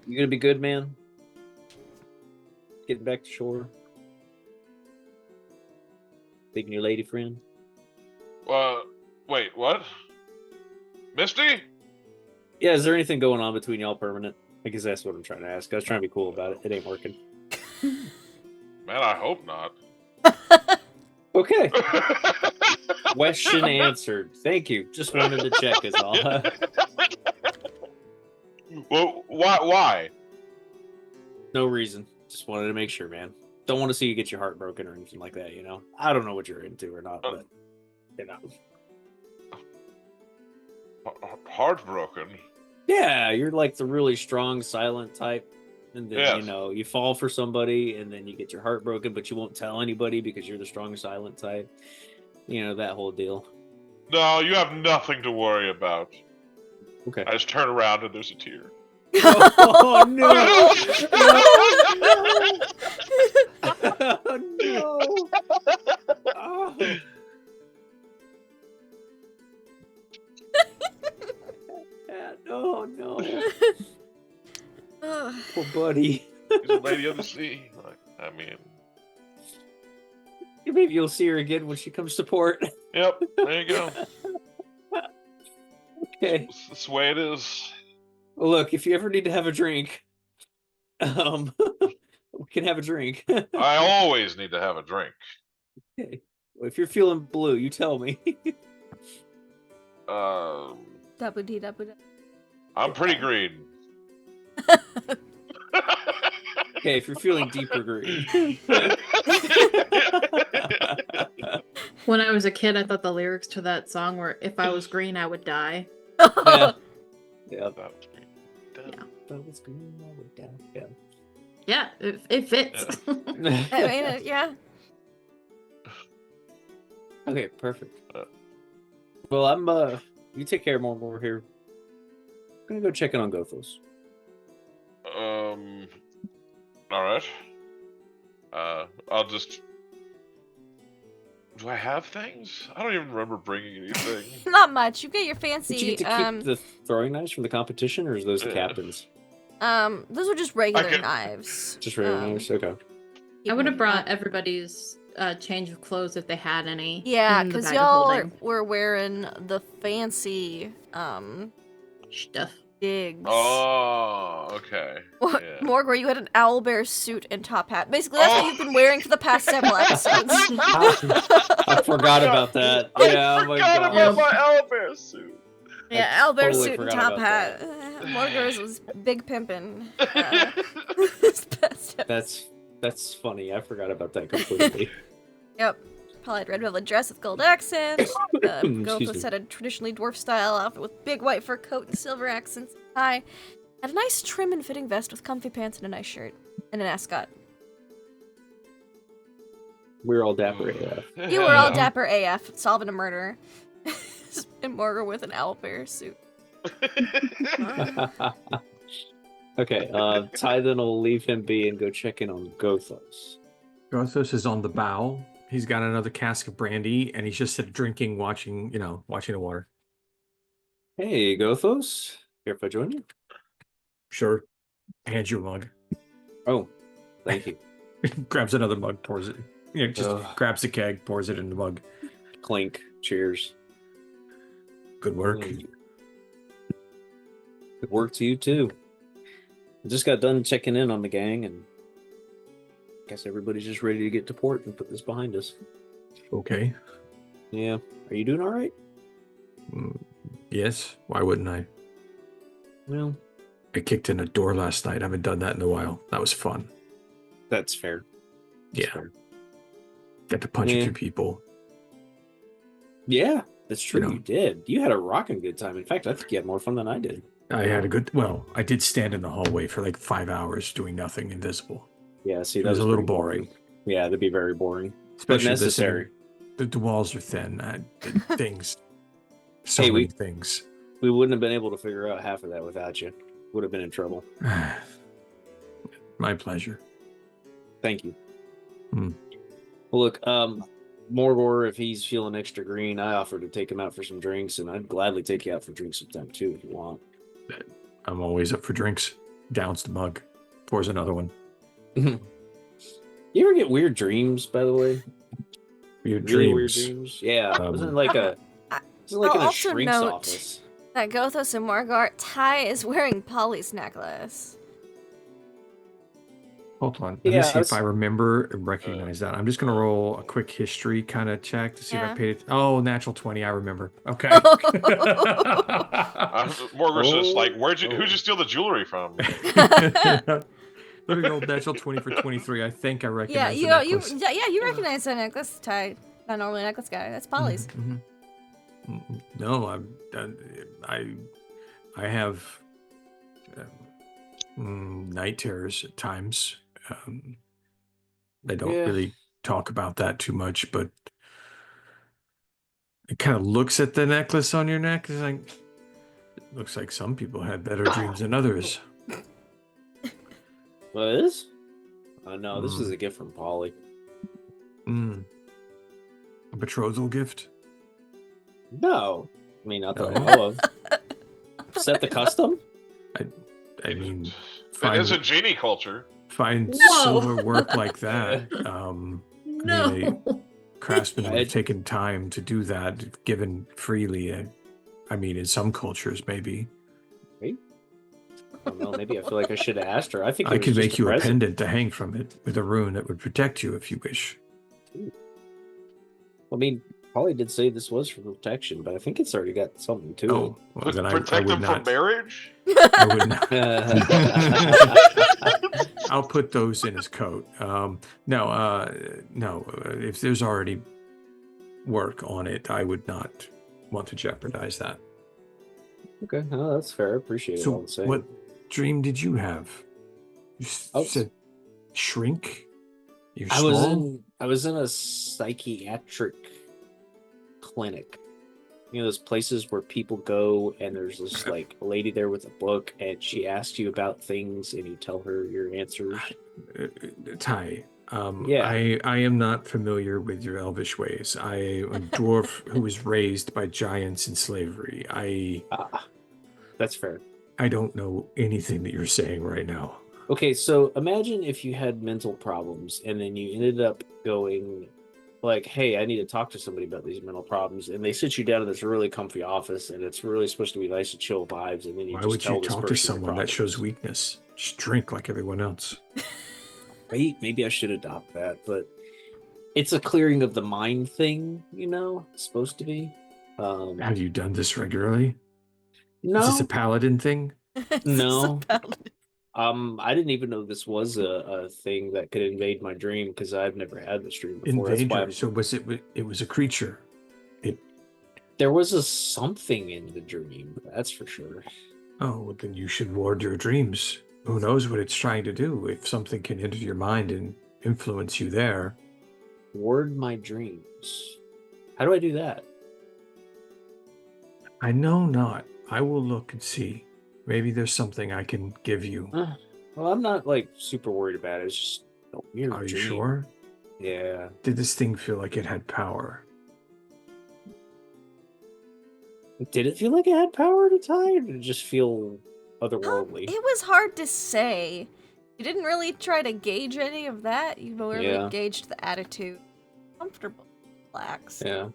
You gonna be good, man? Getting back to shore? Taking your lady friend? Wait, what? Misty? Yeah, is there anything going on between y'all permanent? I guess that's what I'm trying to ask. I was trying to be cool about it. It ain't working. Man, I hope not. Okay. Question answered. Thank you. Just wanted to check is all. Well, why? No reason. Just wanted to make sure, man. Don't want to see you get your heart broken or anything like that, I don't know what you're into or not, but Heartbroken? Yeah, you're like the really strong, silent type. And then, Yes. you fall for somebody and then you get your heart broken, but you won't tell anybody because you're the strong, silent type. That whole deal. No, you have nothing to worry about. Okay. I just turn around and there's a tear. Oh, no. Oh, no. Oh. No. Poor buddy. He's a lady of the sea. Maybe you'll see her again when she comes to port. Yep, there you go. Okay. That's the way it is. Well, look, if you ever need to have a drink, we can have a drink. I always need to have a drink. Okay. Well, if you're feeling blue, you tell me. Dabba-dee-dabba-da. I'm pretty green. Okay, if you're feeling deeper green. When I was a kid, I thought the lyrics to that song were, "If I was green, I would die." Yeah. Yeah. That was green, I would die. Yeah. Yeah, it fits. I mean, yeah. Okay, perfect. Well, you take care more over here. I'm gonna go check in on Gothos. All right. I'll just. Do I have things? I don't even remember bringing anything. Not much. You get your fancy. Did you get to keep the throwing knives from the competition, or is those the captain's? Those were just regular could- knives. Just regular knives. Okay. I would have brought everybody's change of clothes if they had any. Yeah, in the because bag of y'all holding. were wearing the fancy Stuff. digs. Oh, okay. What, Yeah. Morgor, you had an owlbear suit and top hat. Basically, that's what you've been wearing for the past several episodes. I forgot about that. Yeah, oh my God, god. about my owlbear suit. Yeah, owlbear totally suit and forgot top about hat. Morgor's was big pimpin'. This past episode. That's funny. I forgot about that completely. Yep. Paul had red velvet dress with gold accents. Excuse Gothos me. had a traditionally dwarf style outfit with big white fur coat and silver accents. Tie. Had a nice trim and fitting vest with comfy pants and a nice shirt. And an ascot. We're all dapper AF. You were all dapper AF, solving a murder. And Morgan with an owlbear suit. Okay, Ty then will leave him be and go check in on Gothos. Gothos is on the bow. He's got another cask of brandy, and he's just sitting drinking, watching the water. Hey, Gothos. Here if I join you? Sure. Hands you a mug. Oh, thank you. Grabs another mug, pours it. Just Ugh. grabs the keg, pours it in the mug. Clink. Cheers. Good work. Good work to you too. I just got done checking in on the gang, and guess everybody's just ready to get to port and put this behind us. Okay. Yeah. Are you doing all right? Yes. Why wouldn't I? Well, I kicked in a door last night. I haven't done that in a while. That was fun. that's fair. That's Yeah. fair. Got to punch a Yeah. few people. Yeah, that's true. You know. You did. You had a rocking good time. In fact, I think you had more fun than I did. I had a good. Well, I did stand in the hallway for like 5 hours doing nothing, invisible. Yeah, see, It that was a little pretty boring. Yeah, that'd be very boring. Especially this- necessary. The walls are thin. The things. So Hey, many things. We wouldn't have been able to figure out half of that without you. Would have been in trouble. My pleasure. Thank you. Hmm. Well, look, Morgor, if he's feeling extra green, I offered to take him out for some drinks, and I'd gladly take you out for drinks sometime too if you want. I'm always up for drinks. downs the mug, pours another one. You ever get weird dreams, by the way? Weird Really weird dreams. dreams? Yeah. Wasn't it like I- in I'll a also shrink's note- office? That Gothos and Morgar, Ty is wearing Polly's necklace. Hold on. Let me Yeah, see I if I remember and recognize that. I'm just gonna roll a quick history kind of check to see if I Yeah. paid it. Oh, natural 20. I remember. Okay. Morgan's just like, who'd Oh. you steal the jewelry from? Look at the old natural 20 for 23. I think I Yeah, recognize you the you necklace. you recognize that necklace, Ty. Not normally a necklace guy. That's Polly's. Mhm. No, I have night terrors at times. They don't Yeah. really talk about that too much, but it kind of looks at the necklace on your neck. It's like, it looks like some people had better dreams than others. What is? No, this was a gift from Polly. A betrothal gift? No. I mean, not that I No. know of. Set the custom? I mean, It find, is a genie culture. find Whoa. silver work like that. No. Craftsmen would have I- taken time to do that, given freely. I mean, in some cultures, maybe. I don't know. Maybe I feel like I should have asked her. I think it I was could just make you a present. pendant to hang from it with a rune that would protect you if you wish. I mean, Polly did say this was for protection, but I think it's already got something to Oh, well, then I Protect would them from not. marriage? I would not. it. I'll put those in his coat. No. If there's already work on it, I would not want to jeopardize that. Okay, no, that's fair. I appreciate it all So, the same. what dream did you have? You Oh. said shrink. You're I small. was in a psychiatric clinic. You know those places where people go and there's this like lady there with a book and she asks you about things and you tell her your answers. Ty. Yeah. I am not familiar with your elvish ways. I am a dwarf who was raised by giants in slavery. That's fair. I don't know anything that you're saying right now. Okay, so imagine if you had mental problems and then you ended up going like, hey, I need to talk to somebody about these mental problems, and they sit you down in this really comfy office and it's really supposed to be nice and chill vibes, and then you Why just would tell you this talk to person your someone that shows problems. weakness? Just drink like everyone else. Right? Maybe I should adopt that, but it's a clearing of the mind thing, you know? It's supposed to be. Have you done this regularly? No, Is this a paladin thing? No. I didn't even know this was a thing that could invade my dream because I've never had this dream before. That's why Invader. So was it? It was a creature. there was a something in the dream. That's for sure. Oh, well, then you should ward your dreams. Who knows what it's trying to do? If something can enter your mind and influence you there. Ward my dreams. How do I do that? I know not. I will look and see. Maybe there's something I can give you. Well, I'm not like super worried about it. It's just a weird Are you dream. sure? Yeah. Did this thing feel like it had power? Did it feel like it had power at a time, or did it just feel otherworldly? It was hard to say. You didn't really try to gauge any of that. You more really Yeah. gauged the attitude. Comfortable, relaxed. Yeah.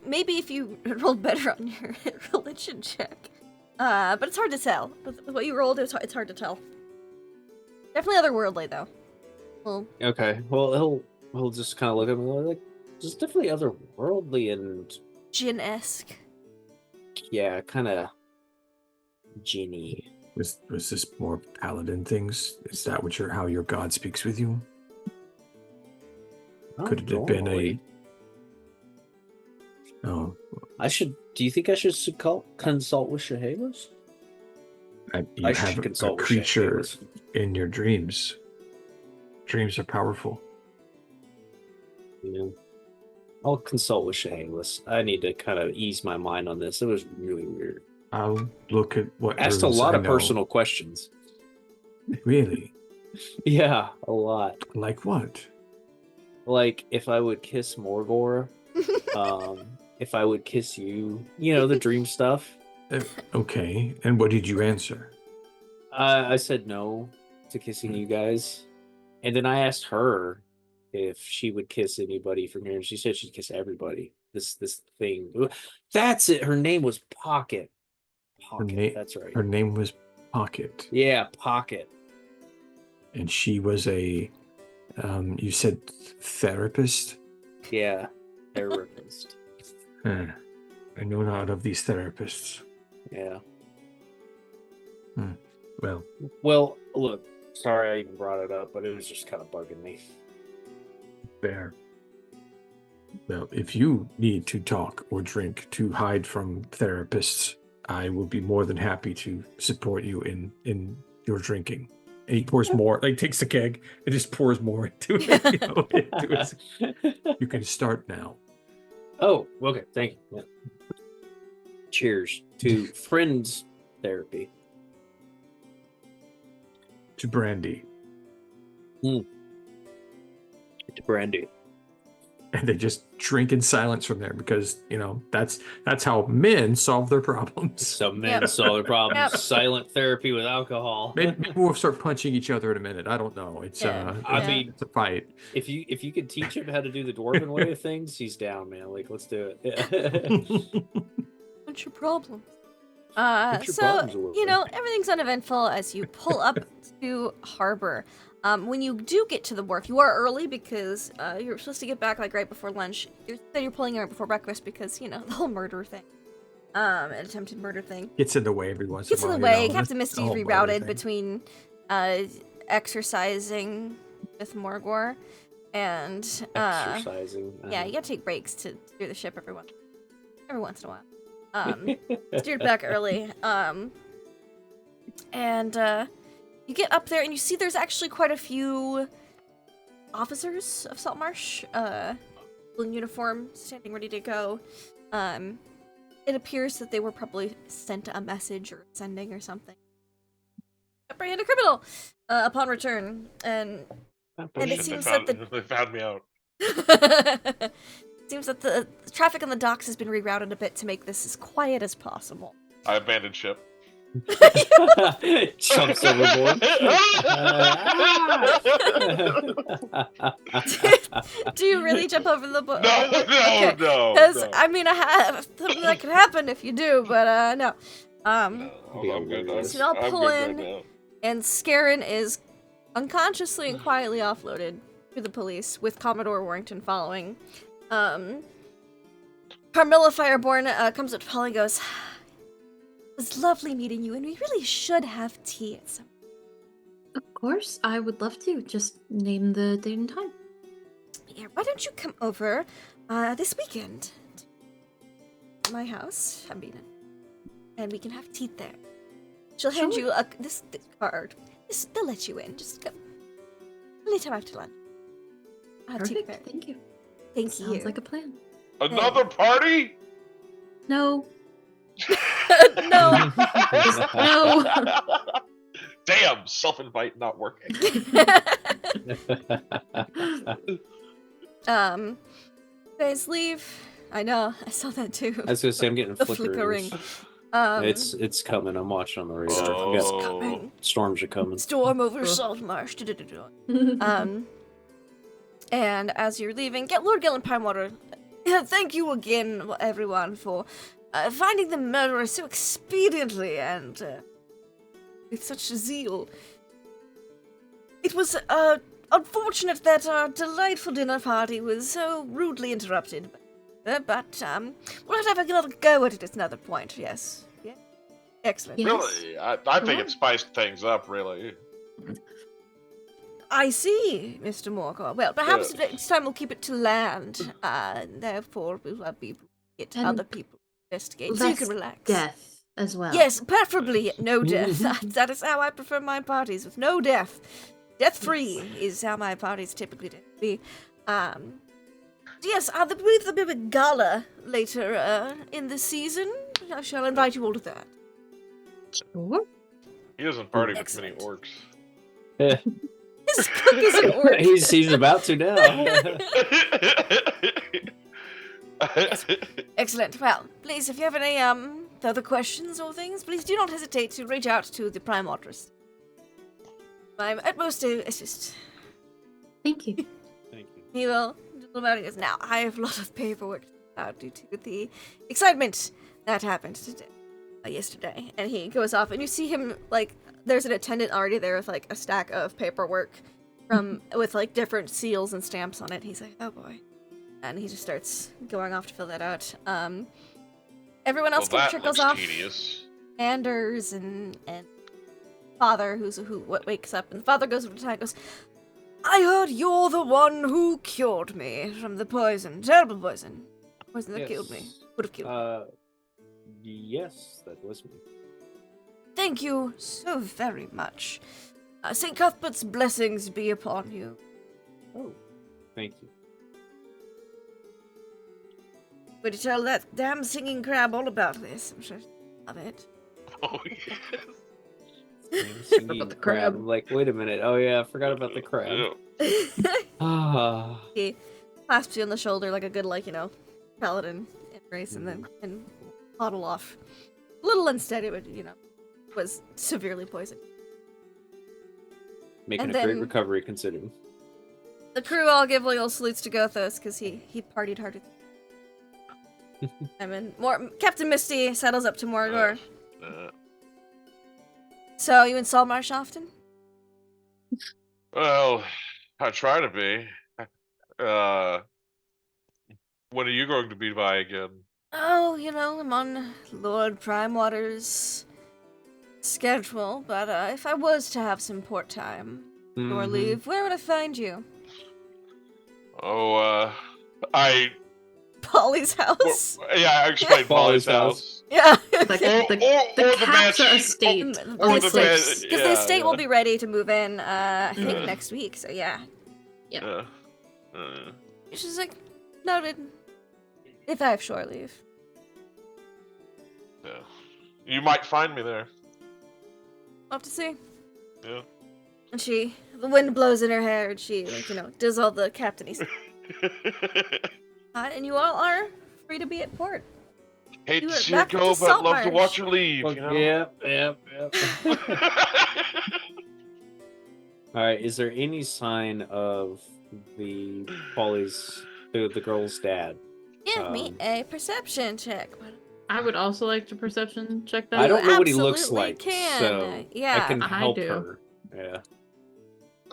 Maybe if you rolled better on your religion check. But it's hard to tell. With what you rolled, it's hard to tell. Definitely otherworldly, though. Well, Okay. Well, he'll just kind of look at me like, just definitely otherworldly and Jinn-esque. yeah, kind of genie. Was this more paladin things? Is that what how your god speaks with you? Could it have been a? Oh, I should. Do you think I should consult with Shahalas? you I have should a consult with creature Shahalas. in your dreams. Dreams are powerful. Yeah. I'll consult with Shahalas. I need to kind of ease my mind on this. It was really weird. I'll look at what Asked a runes lot I of know. personal questions. Really? Yeah, a lot. Like what? Like if I would kiss Morgor, if I would kiss you, you know, the dream stuff. Okay. And what did you answer? I said no to kissing you guys, and then I asked her if she would kiss anybody from here, and she said she'd kiss everybody. This thing. That's it. Her name was Pocket. Pocket. That's right. Her name was Pocket. Yeah, Pocket. And she was a, you said therapist? Yeah, therapist. I know not of these therapists. Yeah. Well, look, sorry I even brought it up, but it was just kind of bugging me. fair. Well, if you need to talk or drink to hide from therapists, I will be more than happy to support you in your drinking. And he pours more, like takes the keg and just pours more into it. You can start now. Oh, okay, thank you. Yeah. Cheers to friends therapy. To brandy. To brandy. And they just drink in silence from there because, that's how men solve their problems. So men solve their problems. Yep. Silent therapy with alcohol. Maybe we'll start punching each other in a minute. I don't know. It's I mean, it's a fight. if you could teach him how to do the dwarven way of things, he's down, man. Like, let's do it. What's your problem? What's your problems, Oerth? Everything's uneventful as you pull up to harbor. When you do get to the wharf, you are early because you're supposed to get back like right before lunch. You're pulling in right before breakfast because the whole murder thing, an attempted murder thing Gets in the way every once in a gets in while. the way. the Captain Misty's whole murder rerouted thing. between exercising with Morgor and Exercising. yeah, you gotta take breaks to steer the ship every once in a while. Steered back early. And you get up there and you see there's actually quite a few officers of Saltmarsh, in uniform, standing ready to go. It appears that they were probably sent a message or sending or something. Apprehend a criminal upon return, and it seems that they found me out. seems that the traffic on the docks has been rerouted a bit to make this as quiet as possible. I abandoned ship. Jumps overboard. Do you really jump over the boat? No. Because I have something that could happen if you do, but no. I'm good. So y'all I'm pull good in, right now. and Scarin is unconsciously and quietly offloaded to the police, with Commodore Warrington following. Carmilla Fireborn comes up to Polly and goes, "It was lovely meeting you, and we really should have tea at some." Of course, I would love to. Just name the date and time. Yeah, why don't you come over this weekend to my house, Hambina, and we can have tea there. She'll hand you this card. They'll let you in. Just come anytime after lunch. I'll have tea Perfect. prepared. Thank you. Thank you. Sounds like a plan. Another party? No. No. No. Damn, self-invite not working. Guys, leave. I know. I saw that too. I was gonna say I'm getting The flickering. flickering. It's coming. I'm watching on the radar. Oh. I've got- It's coming. storms are coming. Storm over Saltmarsh. And as you're leaving, get Lord Gillen Pinewater. Thank you again, everyone, for finding the murderer so expediently and with such zeal. It was unfortunate that our delightful dinner party was so rudely interrupted, but we'll have another go at it at another point. Yes. Yeah. Excellent. Yes. Really? I think it spiced things up, really. I see, Mr. Morgor. Well, perhaps next time we'll keep it to land. Therefore, we'll have people get And other people to investigate, so you less can relax. Death as well. Yes, preferably no death. That is how I prefer my parties, with no death. Death-free is how my parties typically tend to be. Yes, I believe there'll be a gala later in the season. I shall invite you all to that. Sure. He doesn't party with many Excellent. orcs. His cook is an orc. he's about to now. Excellent. Well, please, if you have any further questions or things, please do not hesitate to reach out to the Prime Authors. my utmost to assist. Thank you. Thank you. He will do about it. Now, I have a lot of paperwork to fill out due to the excitement that happened today, yesterday. And he goes off, and you see him, like, there's an attendant already there with, like, a stack of paperwork with, like, different seals and stamps on it. He's like, oh boy. And he just starts going off to fill that out. Everyone else kind of trickles off. Tedious. Anders and father, who wakes up, and the father goes over to Ty and goes, I heard you're the one who cured me from the poison. Terrible poison. Poison that killed me. Would have killed me. Yes, that was me. Thank you so very much. St. Cuthbert's blessings be upon you. Oh, thank you. Would you tell that damn singing crab all about this? I'm sure she'll love it. Oh, yes. About the crab. I'm like, wait a minute. Oh yeah, I forgot about the crab. Ah. He clasps you on the shoulder like a good, paladin embrace, and then toddle off. A little unsteady, but was severely poisoned. Making And a great then- recovery considering. The crew all give loyal salutes to Gothos because he partied harder. And then Captain Misty settles up to Morgor. So you in Saltmarsh often? Well, I try to be. When are you going to be by again? Oh, I'm on Lord Primewater's schedule, but if I was to have some port time or leave, where would I find you? Oh, Polly's house. yeah, I explained Polly's house. Yeah. Like the Capsa estate. Or the Because man- the estate yeah. will be ready to move in, I think, next week, so yeah. Yeah. She's like, noted. If I have shore leave. Yeah. You might find me there. We'll have to see. Yeah. And the wind blows in her hair, and she, does all the captainy stuff. And you all are free to be at port. Hate You to were see you back go, to but love to Saltmarsh. watch you leave. Yep. All right. Is there any sign of the girl's dad? Give me a perception check. I would also like to perception check that. I don't know what he absolutely looks like, can. so Yeah. I can I help do. her. Yeah,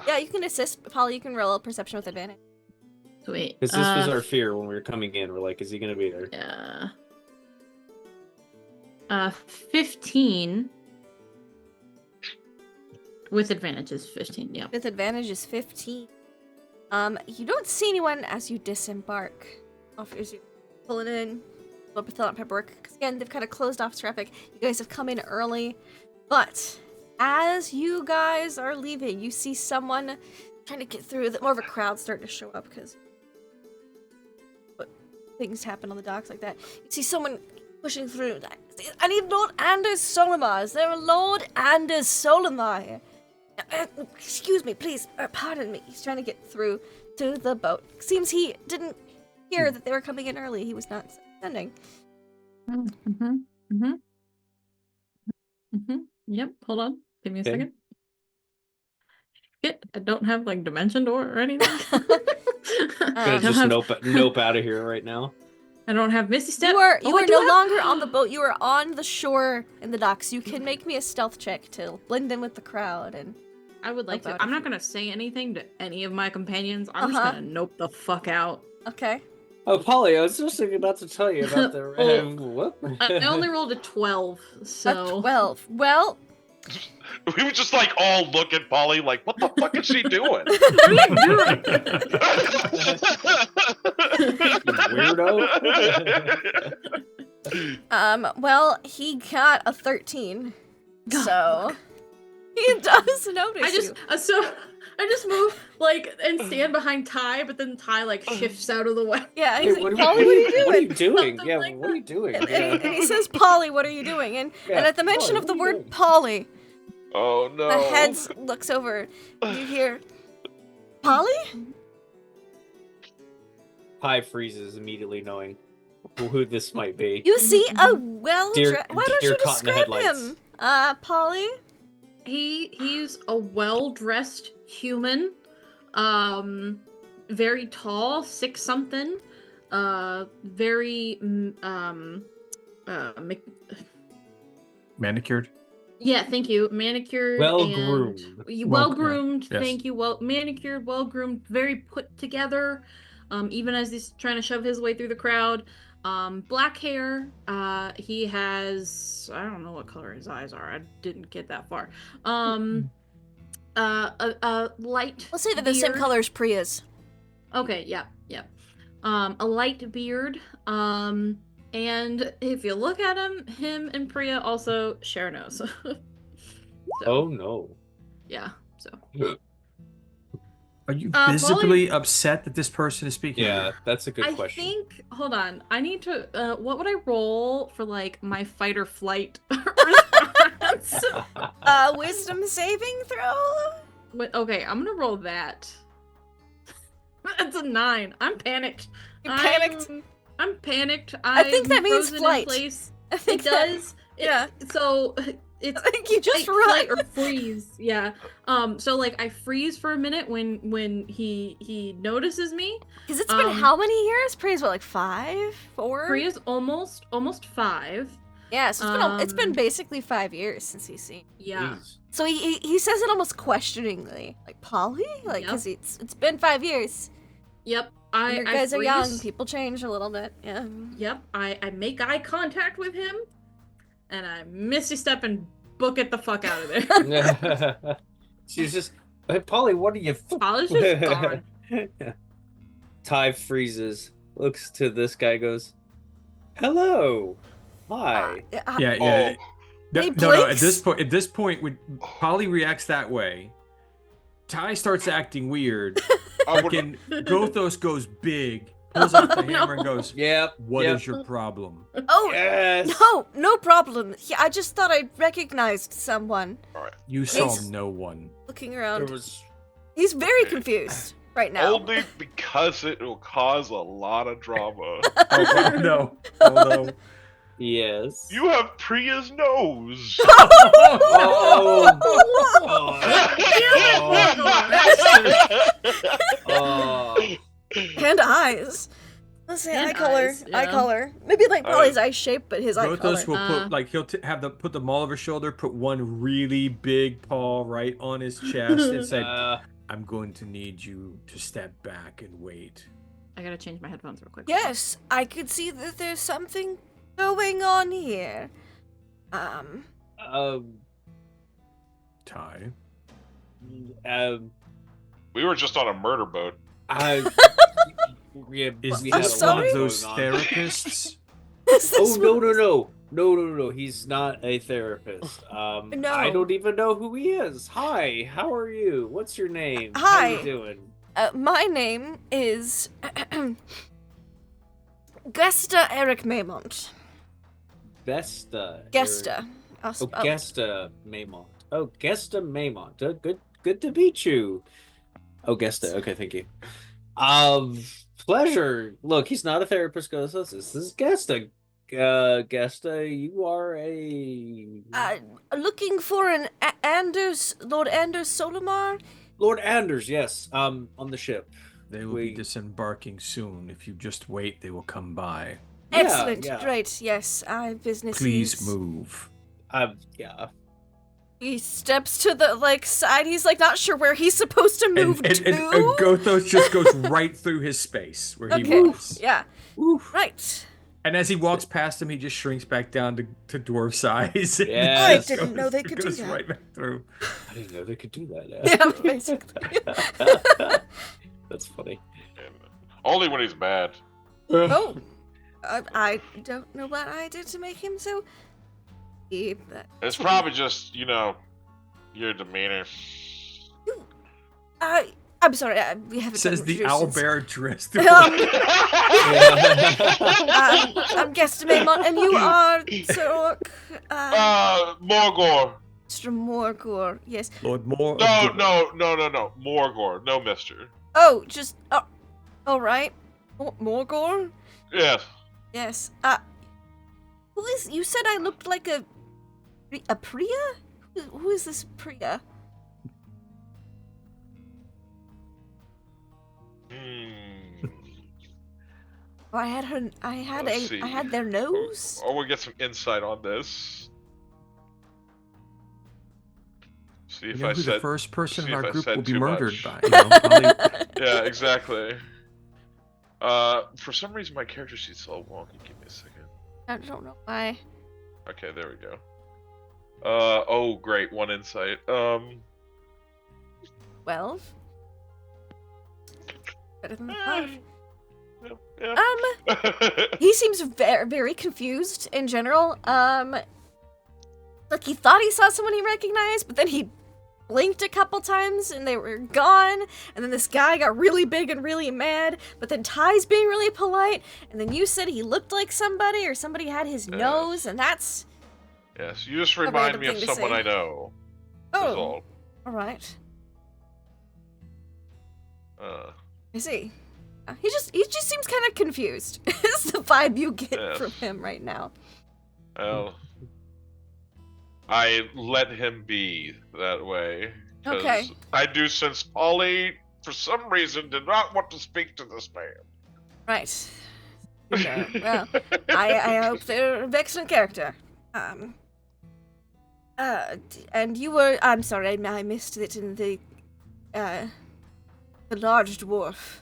Yeah, you can assist. Polly, you can roll a perception with advantage. Wait. because this was our fear when we were coming in. We're like, is he gonna be there? Yeah. 15. With advantage is 15, yeah. With advantage is 15. You don't see anyone as you disembark. As you pulling in, fill out paperwork. Because again, they've kind of closed off traffic. You guys have come in early. But as you guys are leaving, you see someone trying to get through. More of a crowd starting to show up because things happen on the docks like that. You see someone pushing through. I need Lord Anders Solomar. Is there a Lord Anders Solomar? Excuse me, please. Pardon me. He's trying to get through to the boat. Seems he didn't hear that they were coming in early. He was not sending. Yep, hold on. Give me a Okay. second. Shit, I don't have like dimension door or anything. Gonna I don't just have- nope out of here right now. I don't have Misty Step. You are Oh, I do no have- longer on the boat. You are on the shore in the docks. You can make me a stealth check to blend in with the crowd. And I would like Help to. out I'm if not you- gonna say anything to any of my companions. I'm just Uh-huh. gonna nope the fuck out. okay. Oh, Polly, I was just about to tell you about the. Oh. What? I only rolled a 12, so A 12. Well, We would just like all look at Polly like, what the fuck is she doing? Weirdo. well, he got a 13. So he does notice you. I just move like and stand behind Ty, but then Ty like shifts out of the way. Yeah, Hey, he's like, Polly, what are you doing? What are you doing? Something Yeah, like what are you doing? And, Yeah. and he says, Polly, what are you doing? And Yeah, at the mention Polly, of the what are you word doing? Polly, Oh no. the heads looks over. You hear, Polly? Pi freezes immediately, knowing who this might be. You see a well Deer- dressed. Why don't deer you caught in the describe headlights. him? Polly? He's a well-dressed human. Very tall, 6-something. Very Manicured. yeah, thank you. Manicured, Well-groomed. Well-groomed. Yes. Thank you. Well manicured, well-groomed, very put together. Even as he's trying to shove his way through the crowd. Black hair. He has, I don't know what color his eyes are. I didn't get that far. A light. We'll say they're the same beard. color as Priya's. Okay, yeah. A light beard. And if you look at him and Priya also share a nose. So, Oh no. yeah. So Are you Polly- visibly upset that this person is speaking? Yeah, that's a good I question. think. Hold on. I need to. What would I roll for like my fight or flight response? Wisdom saving throw? Okay, I'm gonna roll that. That's a 9. I'm panicked. You're panicked? I'm panicked. I think that I'm means frozen in flight. place. I think It does. yeah. So it's I think you just flight run. or freeze. Yeah. So like I freeze for a minute when he notices me. Because it's been how many years? Priya's what, like 5? 4? Priya's almost 5. Yeah, so it's been basically 5 years since he's seen. Yeah. Jeez. So he says it almost questioningly, like Polly, like Yep. because it's been 5 years. Yep. You guys are young. freeze. People change a little bit. Yeah. Yep. I make eye contact with him, and I misty step and book it the fuck out of there. She's just, hey, Polly, what are you? Polly's just gone. Ty freezes, looks to this guy, goes, "Hello, hi." Yeah. Oh. No, He no, no. blinks. At this point, when Polly reacts that way, Ty starts acting weird. I would- Freaking Gothos goes big, pulls out the hammer, and goes, Yep. "What is yep. your problem?" Oh Yes. no problem. Yeah, I just thought I recognized someone You saw Yes. no one. looking There around. was. He's very confused right now. Only because it will cause a lot of drama. Oh no! Oh no! Yes. You have Priya's nose. Oh. Oh. And eyes. Let's say And eye color. eyes, Eye yeah. color. Maybe like Polly's eye shape, but his eye color. Gothos will put like he'll put the maul of his shoulder, put one really big paw right on his chest, and said, "I'm going to need you to step back and wait." I gotta change my headphones real quick. Yes, I could see that there's something going on here. Ty. We were just on a murder boat. Is we I'm had a this lot sorry? one of those going on. therapists? Is this Oh what- no! He's not a therapist. No. I don't even know who he is. Hi, how are you? What's your name? How Hi. you doing? My name is Gesta Eric Maymont. Gesta. Gesta. Oh, Gesta Maymont. Oh, Gesta Maymont. Good to meet you. Oh, Gesta. Okay, thank you. Pleasure. Look, he's not a therapist. This is Gesta. Gesta, you are a Looking for an Lord Anders Solomar. Lord Anders. Yes. On the ship. They will be disembarking soon. If you just wait, they will come by. Yeah, Excellent. yeah. Great. Yes, I have business. Please move. Yeah. He steps to the side. He's not sure where he's supposed to move And to. Gothos just goes right through his space where he Okay. was. Yeah. Oof. Right. And as he walks past him, he just shrinks back down to dwarf size. and Yeah. I just didn't know they could do goes that. right back through. I didn't know they could do that. Yeah, basically. That's funny. Only when he's mad. Oh, I don't know what I did to make him so. But It's probably just, your demeanor. I'm sorry. We haven't. Says done the introductions. owlbear dressed. I'm Gesta Maymont, and you are Sir Orc. Morgor. Mr. Morgor. Yes. Lord Moore. No. Morgor. No, mister. Oh, just. All right. Morgor. Yes. Yes. Who is? You said I looked like a Priya. Who is this Priya? Oh, I had their nose. Or we'll get some insight on this. See if You know I who said the first person see in if our I group said will be too murdered much. by. You know, probably, Yeah, exactly. For some reason my character sheet's all wonky. Give me a second. I don't know why. Okay, there we go. Oh great, one insight. 12. Better than 5. Yeah. He seems very, very confused in general. Like he thought he saw someone he recognized, but then he blinked a couple times and they were gone. And then this guy got really big and really mad. But then Ty's being really polite. And then you said he looked like somebody or somebody had his nose, and that's. Yes, you just remind random me of thing to someone say. I know. That's Oh, all. all right. Uh, I see. He just seems kind of confused. It's the vibe you get Yes. from him right now. well, I let him be that way. 'Cause Okay. I do sense Polly, for some reason, did not want to speak to this man. Right. No, well, I hope they're an excellent character. And you were. I'm sorry, I missed it in the large dwarf,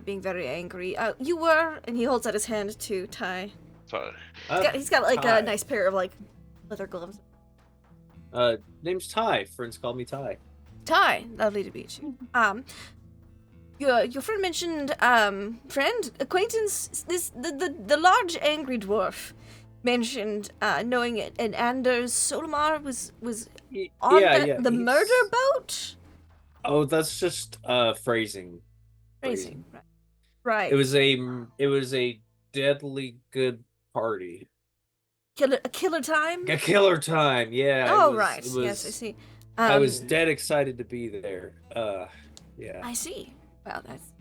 being very angry. You were, and he holds out his hand to Ty. So, He's got like Ty. a nice pair of like leather gloves. Name's Ty. Friends call me Ty. Ty, lovely to meet you. Your friend mentioned acquaintance. The large angry dwarf mentioned knowing it, and Anders Solomar was on the he's- murder boat. Oh, that's just phrasing. Phrasing, right? It was a deadly good party. A killer time. A killer time, yeah. Oh, right. Yes, I see. I was dead excited to be there. Yeah. I see. Well, that's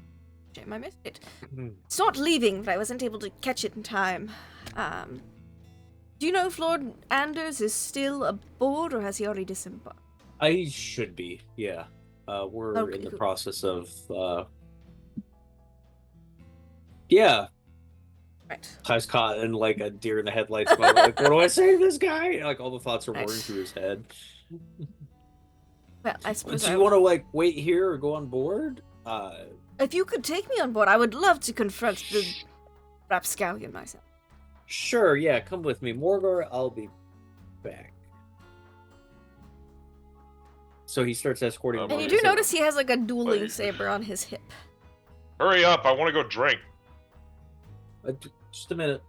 a shame I missed it. It's not leaving, but I wasn't able to catch it in time. Do you know if Lord Anders is still aboard, or has he already disembarked? I should be, yeah. We're Okay, in the cool. process of, yeah. Right. I was caught in like a deer in the headlights moment. Like, what do I say to this guy? Like all the thoughts are Right. roaring through his head. Well, I suppose Do you want to like wait here or go on board? if you could take me on board, I would love to confront the rapscallion myself. Sure, yeah, come with me. Morgor, I'll be back. So he starts escorting. And And you Morgor. do So- notice he has like a dueling Wait. saber on his hip. hurry up! I want to go drink. Just a minute.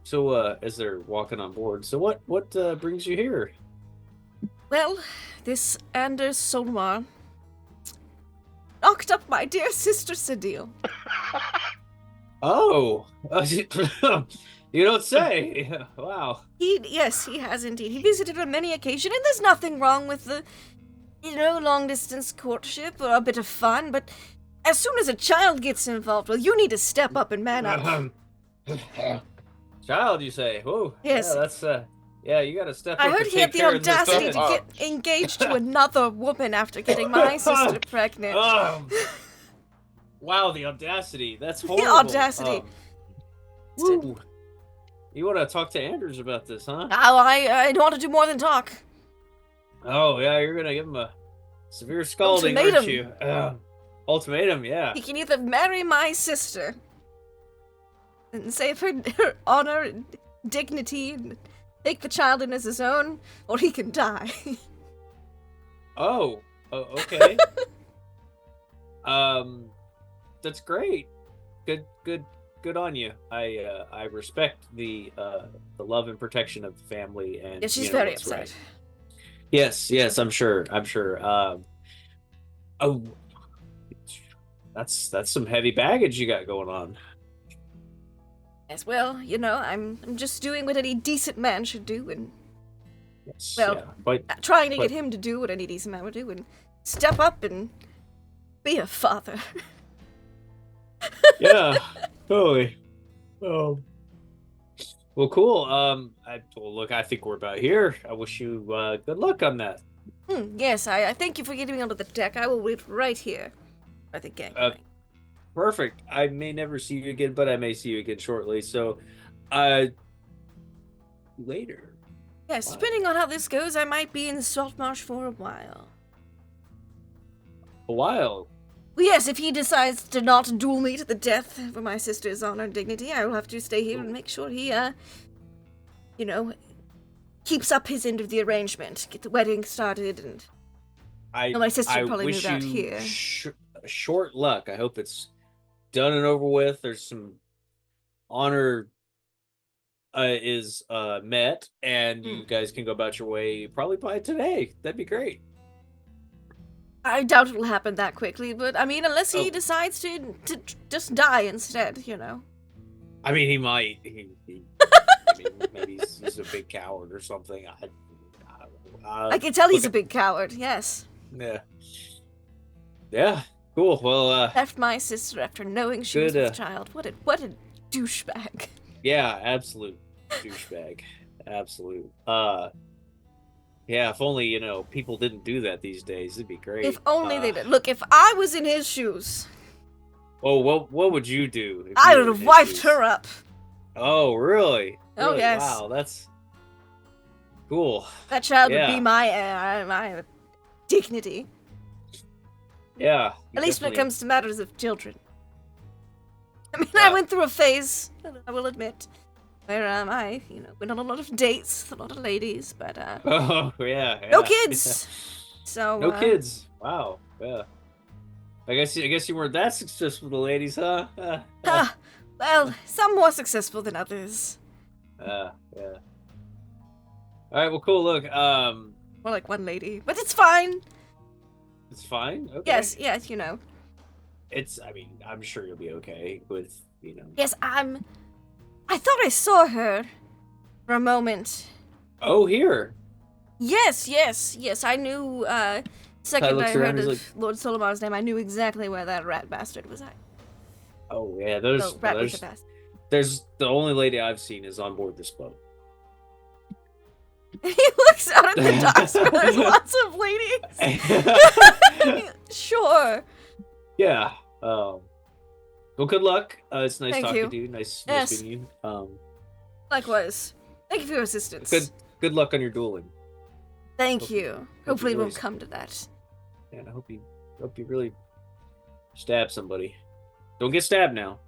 So, as they're walking on board, so what brings you here? Well, this Anders Solmar knocked up my dear sister Sadil. Oh, you don't say. Wow. Yes, he has indeed. He visited on many occasions, and there's nothing wrong with the, long distance courtship or a bit of fun, but as soon as a child gets involved, well, you need to step up and man up. Child, you say? Whoa. Yes. Yeah, that's yeah, you gotta step I up heard and he had take the care of this audacity kid. to get engaged to another woman after getting my sister pregnant. Wow, the audacity. That's The horrible. audacity. Woo. You want to talk to Anders about this, huh? Oh, I don't want to do more than talk. Oh, yeah, you're going to give him a severe scalding, aren't you? Ultimatum, yeah. He can either marry my sister and save her honor and dignity and take the child in as his own, or he can die. Okay. That's great. Good on you. I respect the love and protection of the family, and Yeah, she's you know very what's upset. right. Yes, I'm sure. Oh, that's some heavy baggage you got going on. Yes, well, I'm just doing what any decent man should do, and Yes, Well, yeah, but trying to But- get him to do what any decent man would do, and step up and be a father. yeah, totally. Well, cool. Well, look, I think we're about here. I wish you good luck on that. Yes, I thank you for getting me onto the deck. I will wait right here by the gangplank. Perfect. I may never see you again, but I may see you again shortly. So, later. Yes, Bye. depending on how this goes, I might be in Saltmarsh for a while. A while. Well, yes, if he decides to not duel me to the death for my sister's honor and dignity, I will have to stay here and make sure he, keeps up his end of the arrangement, get the wedding started, and my sister probably wish moved out you here. Short luck. I hope it's done and over with. There's some honor is met, and you guys can go about your way probably by today. That'd be great. I doubt it'll happen that quickly, but I mean, unless he Oh. decides to just die instead, I mean, he might. I mean, maybe he's a big coward or something. I don't know. I can tell he's look, a big coward, yes. Yeah. Yeah. Cool. Well. Left my sister after knowing she was Good, with child. What a douchebag. Yeah. Absolute douchebag. Absolute. Yeah. If only people didn't do that these days, it'd be great. If only they did. Look, if I was in his shoes, Oh, what would you do? If I you would were have in wiped his her up. shoes? Oh, really? Oh, Really? yes. Wow, that's cool. That child would Yeah. be my dignity. Yeah. you At least when it definitely- comes to matters of children. I mean, Yeah. I went through a phase, I will admit, where I went on a lot of dates with a lot of ladies, but Oh yeah. no yeah. kids. So No kids. Wow. Yeah. I guess you weren't that successful with the ladies, huh? Well, some more successful than others. Yeah. All right. Well, cool. Look. More like one lady, but it's fine. It's fine. Okay. Yes, It's. I mean, I'm sure you'll be okay with. Yes, I thought I saw her for a moment. Oh, here. Yes. I knew. Second looks I around, heard he's of Lord Solomon's name, I knew exactly where that rat bastard was at. Oh yeah. There's. Oh, rat with the bastard. There's the only lady I've seen is on board this boat. He looks out at the docks where there's lots of ladies. Sure. Yeah. Well, good luck. It's nice Thank talking you. to you. Nice Yes. meeting you. Likewise. Thank you for your assistance. Good luck on your dueling. Thank you. Hopefully it really won't come to that. And I hope you really stab somebody. Don't get stabbed now.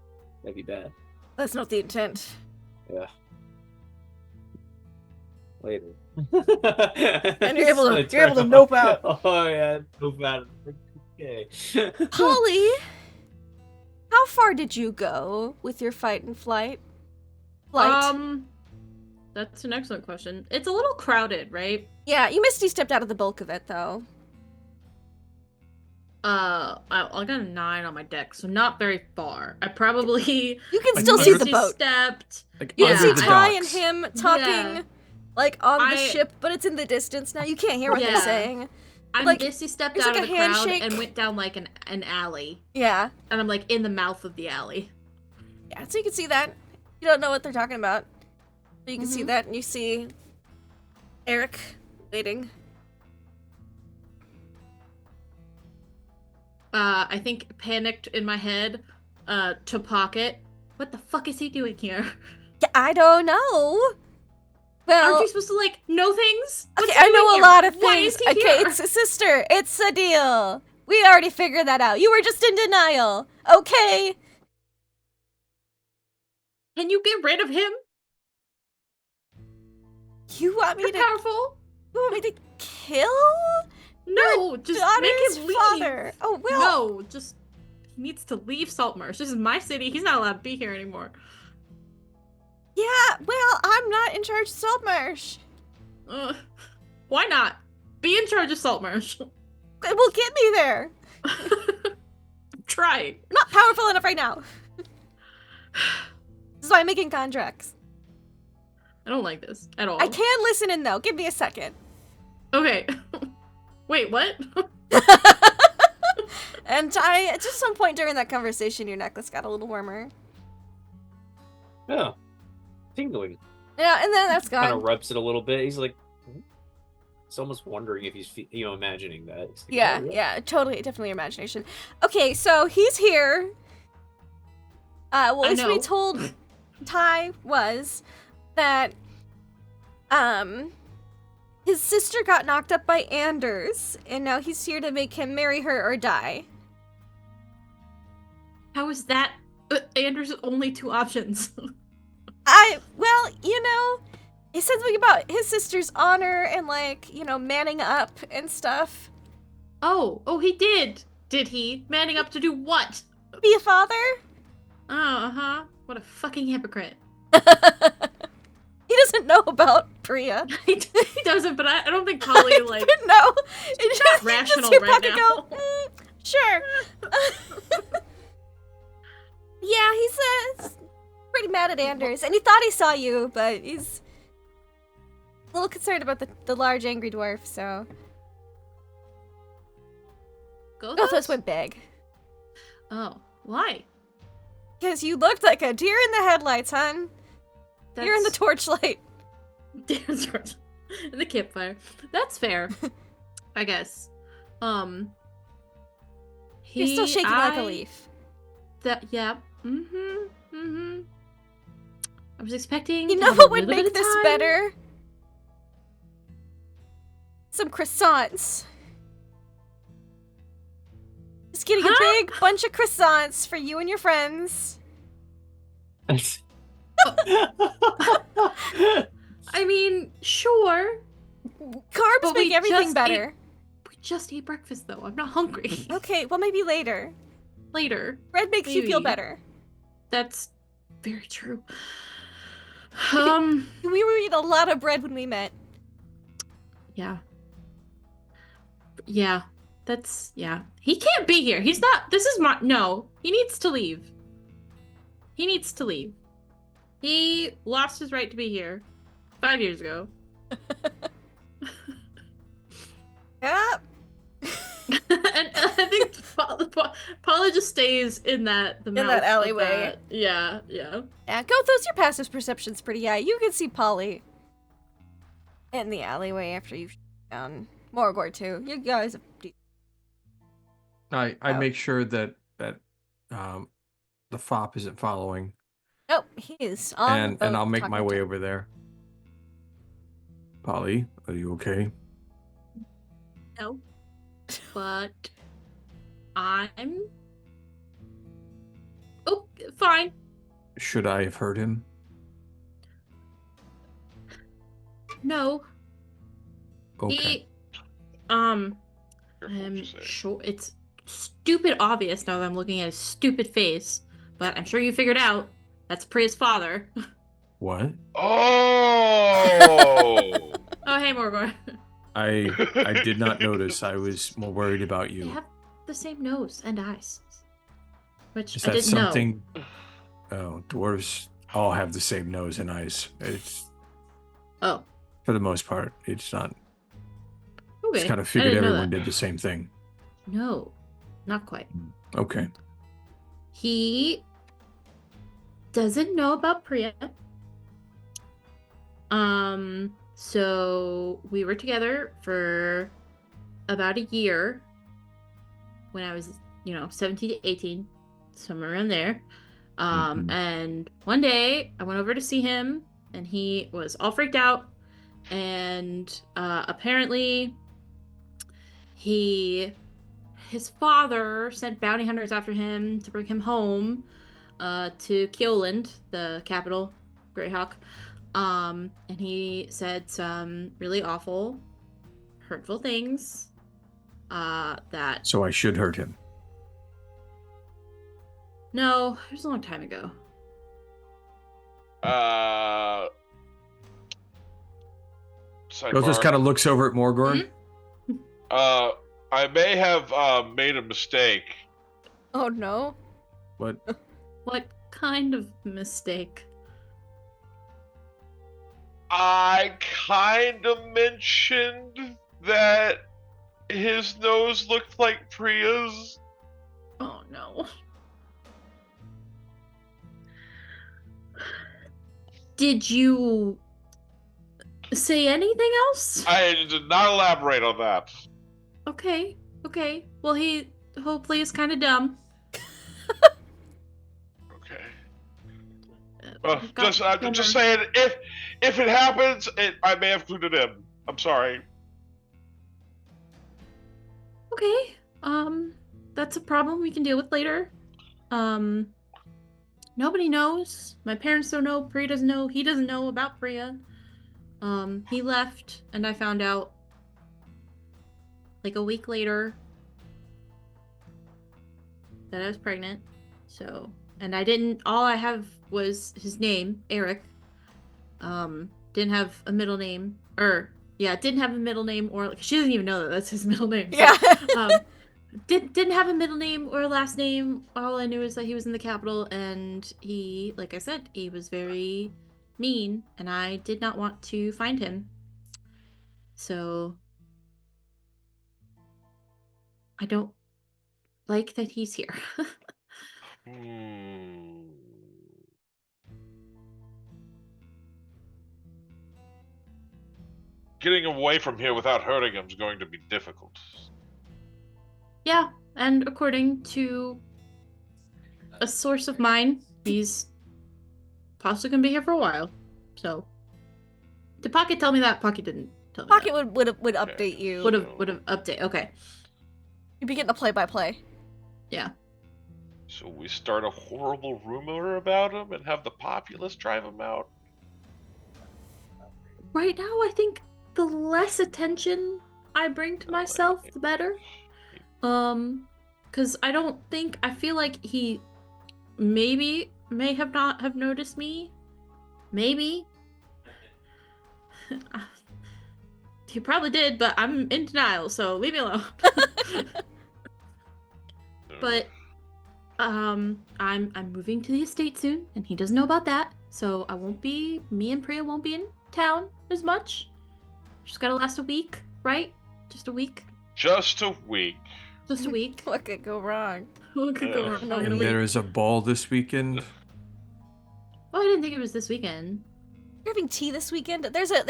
That'd be bad. That's not the intent. Yeah. Later. And you're able to nope out. Oh yeah, nope out. Okay. Polly, how far did you go with your fight and flight? That's an excellent question. It's a little crowded, right? Yeah, you misty stepped out of the bulk of it though. I got a 9 on my deck, so not very far. I probably You can Like still see the under- boat. stepped. Like, You Yeah, can under see the Ty and docks. him talking, Yeah. like on the I- ship, but it's in the distance now. You can't hear what they're Yeah. saying. I Like, basically stepped there's out like of a the crowd handshake. and went down like an alley, Yeah, and I'm like in the mouth of the alley. yeah. So you can see that. You don't know what they're talking about. So you can see that, and you see Eric waiting. I think panicked in my head, to Pocket. What the fuck is he doing here? Yeah, I don't know. Well, Aren't you supposed to like know things? What's okay, he I know doing a here? lot of Why things. is he Okay, here? it's a sister. It's a deal. We already figured that out. You were just in denial. Okay. Can you get rid of him? You want me You're to? powerful. You want me to kill No, just make daughter's him leave. father? Oh well. No, just he needs to leave Saltmarsh. This is my city. He's not allowed to be here anymore. Yeah. Well, I'm not in charge of Saltmarsh. Why not? Be in charge of Saltmarsh. It will get me there. Try. I'm not powerful enough right now. This is why I'm making contracts. I don't like this at all. I can listen in though. Give me a second. Okay. Wait, what? And at just some point during that conversation, your necklace got a little warmer. Yeah. Tingling. Yeah, and then that's Kind gone. of rubs it a little bit. He's like, he's almost wondering if he's, imagining that. He's like, Yeah, "Oh, yeah, totally, definitely imagination. Okay, so he's here. What was we know. told Ty was that, his sister got knocked up by Anders, and now he's here to make him marry her or die. How is that? Anders' only 2 options. Well, he said something about his sister's honor and, like, manning up and stuff. Oh, he did. Did he? Manning up to do what? Be a father? Oh, uh-huh. What a fucking hypocrite. He doesn't know about Priya. He doesn't, but I don't think Polly, like... No. It's not rational hear right Pocket now. Go, sure. Yeah, he's pretty mad at Anders, and he thought he saw you, but he's a little concerned about the large angry dwarf, so... Gothos went big. Oh, why? Because you looked like a deer in the headlights, hun. Deer in the torchlight. In the campfire. That's fair. I guess. You're still shaking like a leaf. Yeah. I was expecting. You to know have what a would little bit make of this time. better? Some croissants. Just getting a big bunch of croissants for you and your friends. I mean, sure. Carbs But make we everything just better. We just ate breakfast, though. I'm not hungry. Okay, well, maybe later. Later. Bread makes you feel Maybe. better. That's very true. We were eating a lot of bread when we met. Yeah. Yeah. He can't be here. He's not. No. He needs to leave. He lost his right to be here 5 years ago. Yep. And I think Paula just stays in that alleyway. Yeah. Yeah, Gothos, your passive perception's pretty high. You can see Polly in the alleyway after you've down Morgor too. You guys have I make sure that the fop isn't following, Oh, he's on and I'll make my way over there. Polly, are you okay? No. But I'm fine. Should I have heard him? No. Okay. I'm sure it's stupid obvious now that I'm looking at his stupid face, but I'm sure you figured out that's Priya's father. What? Oh! Oh, hey, Morgor. I did not notice. I was more worried about They you. have the same nose and eyes, which Is I that didn't know. something? Oh, dwarves all have the same nose and eyes. It's Oh, for the most part. It's not. okay. Just kind of I figured didn't know everyone that. did the same thing. No, not quite. Okay. He doesn't know about Priya. So we were together for about a year when I was, 17 to 18, somewhere around there. Mhm. And one day I went over to see him and he was all freaked out. And apparently his father sent bounty hunters after him to bring him home to Kioland, the capital, Greyhawk. And he said some really awful, hurtful things that... So I should hurt him. No, it was a long time ago. Gothos kind of looks over at Morgor. Mhm. I may have made a mistake. Oh no. What? What kind of mistake? I kind of mentioned that his nose looked like Priya's. Oh no. Did you say anything else? I did not elaborate on that. Okay. Well, he hopefully is kind of dumb. Okay. Well, Got just saying, if it happens, I may have included him. I'm sorry. Okay. That's a problem we can deal with later. Nobody knows. My parents don't know. Priya doesn't know. He doesn't know about Priya. He left, and I found out like a week later that I was pregnant. So, and I didn't. All I have was his name, Eric. Didn't have a middle name, didn't have a middle name, or like, she doesn't even know that that's his middle name. So, Yeah. didn't have a middle name or a last name. All I knew is that he was in the capital, and he, like I said, he was very mean, and I did not want to find him. So I don't like that he's here. Getting away from here without hurting him is going to be difficult. Yeah, and according to a source of mine, he's possibly gonna be here for a while. So, did Pocket tell me that? Pocket didn't tell me. Pocket would update you. Would have update. Okay. You'd be getting a play-by-play. Yeah. So we start a horrible rumor about him and have the populace drive him out. Right now, I think the less attention I bring to myself, the better. Because I feel like he may not have noticed me. Maybe. He probably did, but I'm in denial, so leave me alone. But I'm moving to the estate soon, and he doesn't know about that. So me and Priya won't be in town as much. Just gotta last a week, right? Just a week. Just a week. Just a week. What could go wrong? What could go wrong? And there is a ball this weekend. Oh, I didn't think it was this weekend. You're having tea this weekend. There's a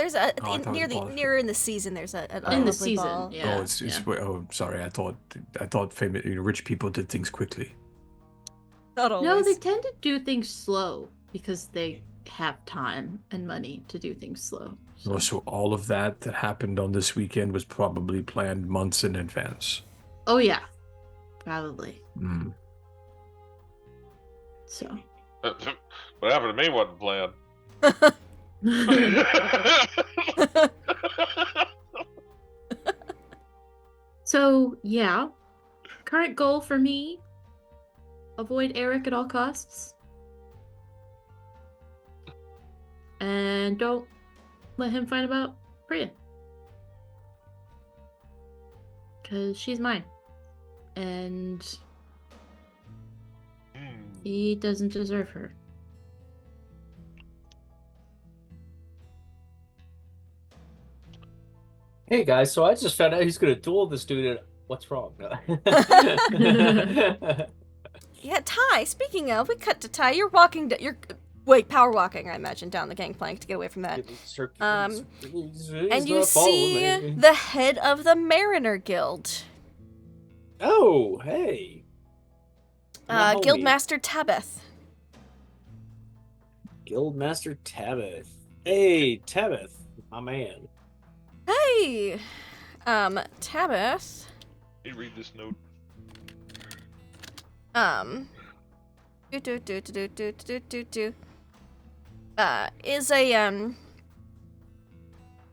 nearer in the season. There's a In the lovely season, ball. yeah. Oh, it's oh, sorry. I thought famous, rich people did things quickly. Not always. No, they tend to do things slow because they have time and money to do things slow. So. So all of that happened on this weekend was probably planned months in advance. Oh yeah, probably. Mm. So. What happened to me wasn't planned. So yeah, current goal for me: avoid Eric at all costs, and don't let him find about Priya, because she's mine, and he doesn't deserve her. Hey guys, so I just found out he's gonna duel this dude. And what's wrong? Yeah, Ty. Speaking of, we cut to Ty. You're power walking, I imagine, down the gangplank to get away from that. And you see the head of the Mariner Guild, Oh, hey. My homie. Guildmaster Tabeth. Guildmaster Tabith. Hey, Tabith, my man. Hey, Tabeth. You read this note. Is a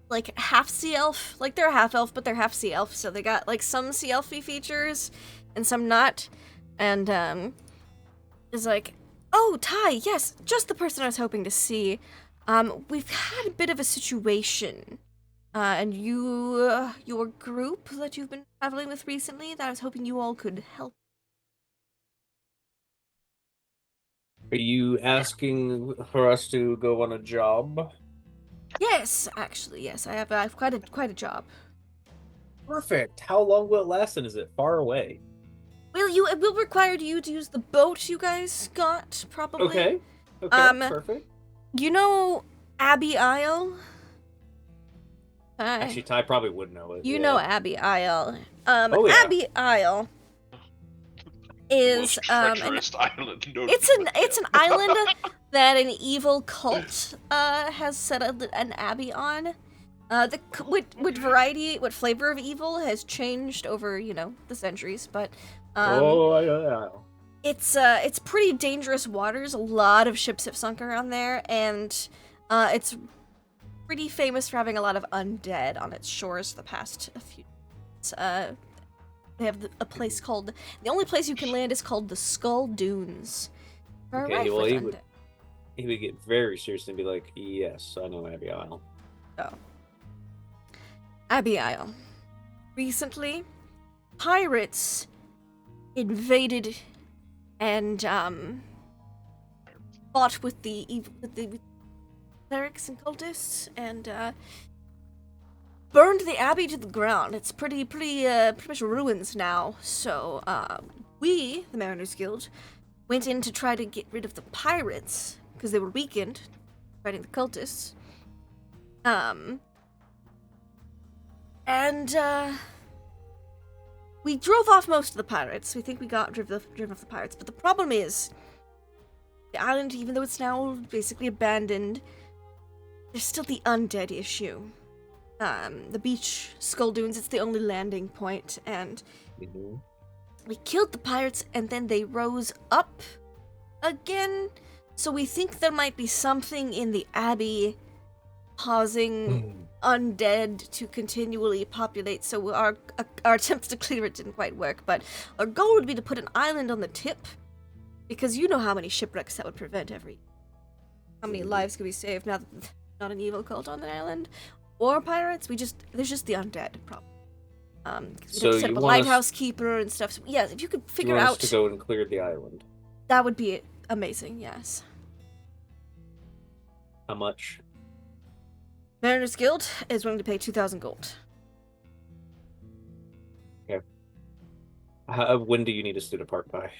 like half sea elf. Like they're half elf, but they're half sea elf, so they got like some sea elfy features and some not. And is like, oh, Ty, yes, just the person I was hoping to see. We've had a bit of a situation. And your group that you've been traveling with recently, that I was hoping you all could help. Are you asking for us to go on a job? Yes, actually, yes. I have quite a job. Perfect. How long will it last, and is it far away? Well, it will require you to use the boat you guys got, probably. Okay. Um, Perfect. You know Abbey Isle? Hi. Actually, Ty probably would know it. You yeah. know Abbey Isle. Oh, yeah. Abbey Isle The is most treacherous island known to it's an island that an evil cult has set an abbey on. What flavor of evil has changed over the centuries, but yeah. it's pretty dangerous waters. A lot of ships have sunk around there, and it's pretty famous for having a lot of undead on its shores the past few years. They have a place called... The only place you can land is called the Skull Dunes. Okay, well, he would get very serious and be like, yes, I know Abbey Isle. Oh. Abbey Isle. Recently, pirates invaded and fought with the clerics and cultists and burned the abbey to the ground. It's pretty much ruins now. So we, the Mariners Guild, went in to try to get rid of the pirates because they were weakened fighting the cultists. And we drove off most of the pirates. We think we got driven off the pirates. But the problem is, the island, even though it's now basically abandoned, there's still the undead issue. The beach, Skull Dunes, it's the only landing point, and we killed the pirates, and then they rose up again. So we think there might be something in the abbey causing undead to continually populate. So our attempts to clear it didn't quite work, but our goal would be to put an island on the tip, because you know how many shipwrecks that would prevent how many lives could be saved now that there's not an evil cult on the island. Or pirates, there's just the undead problem. So we'd set up a lighthouse keeper and stuff. So, yeah, if you could figure out to go and clear the island. That would be amazing, yes. How much? Mariners Guild is willing to pay 2,000 gold. Okay. When do you need us to depart by?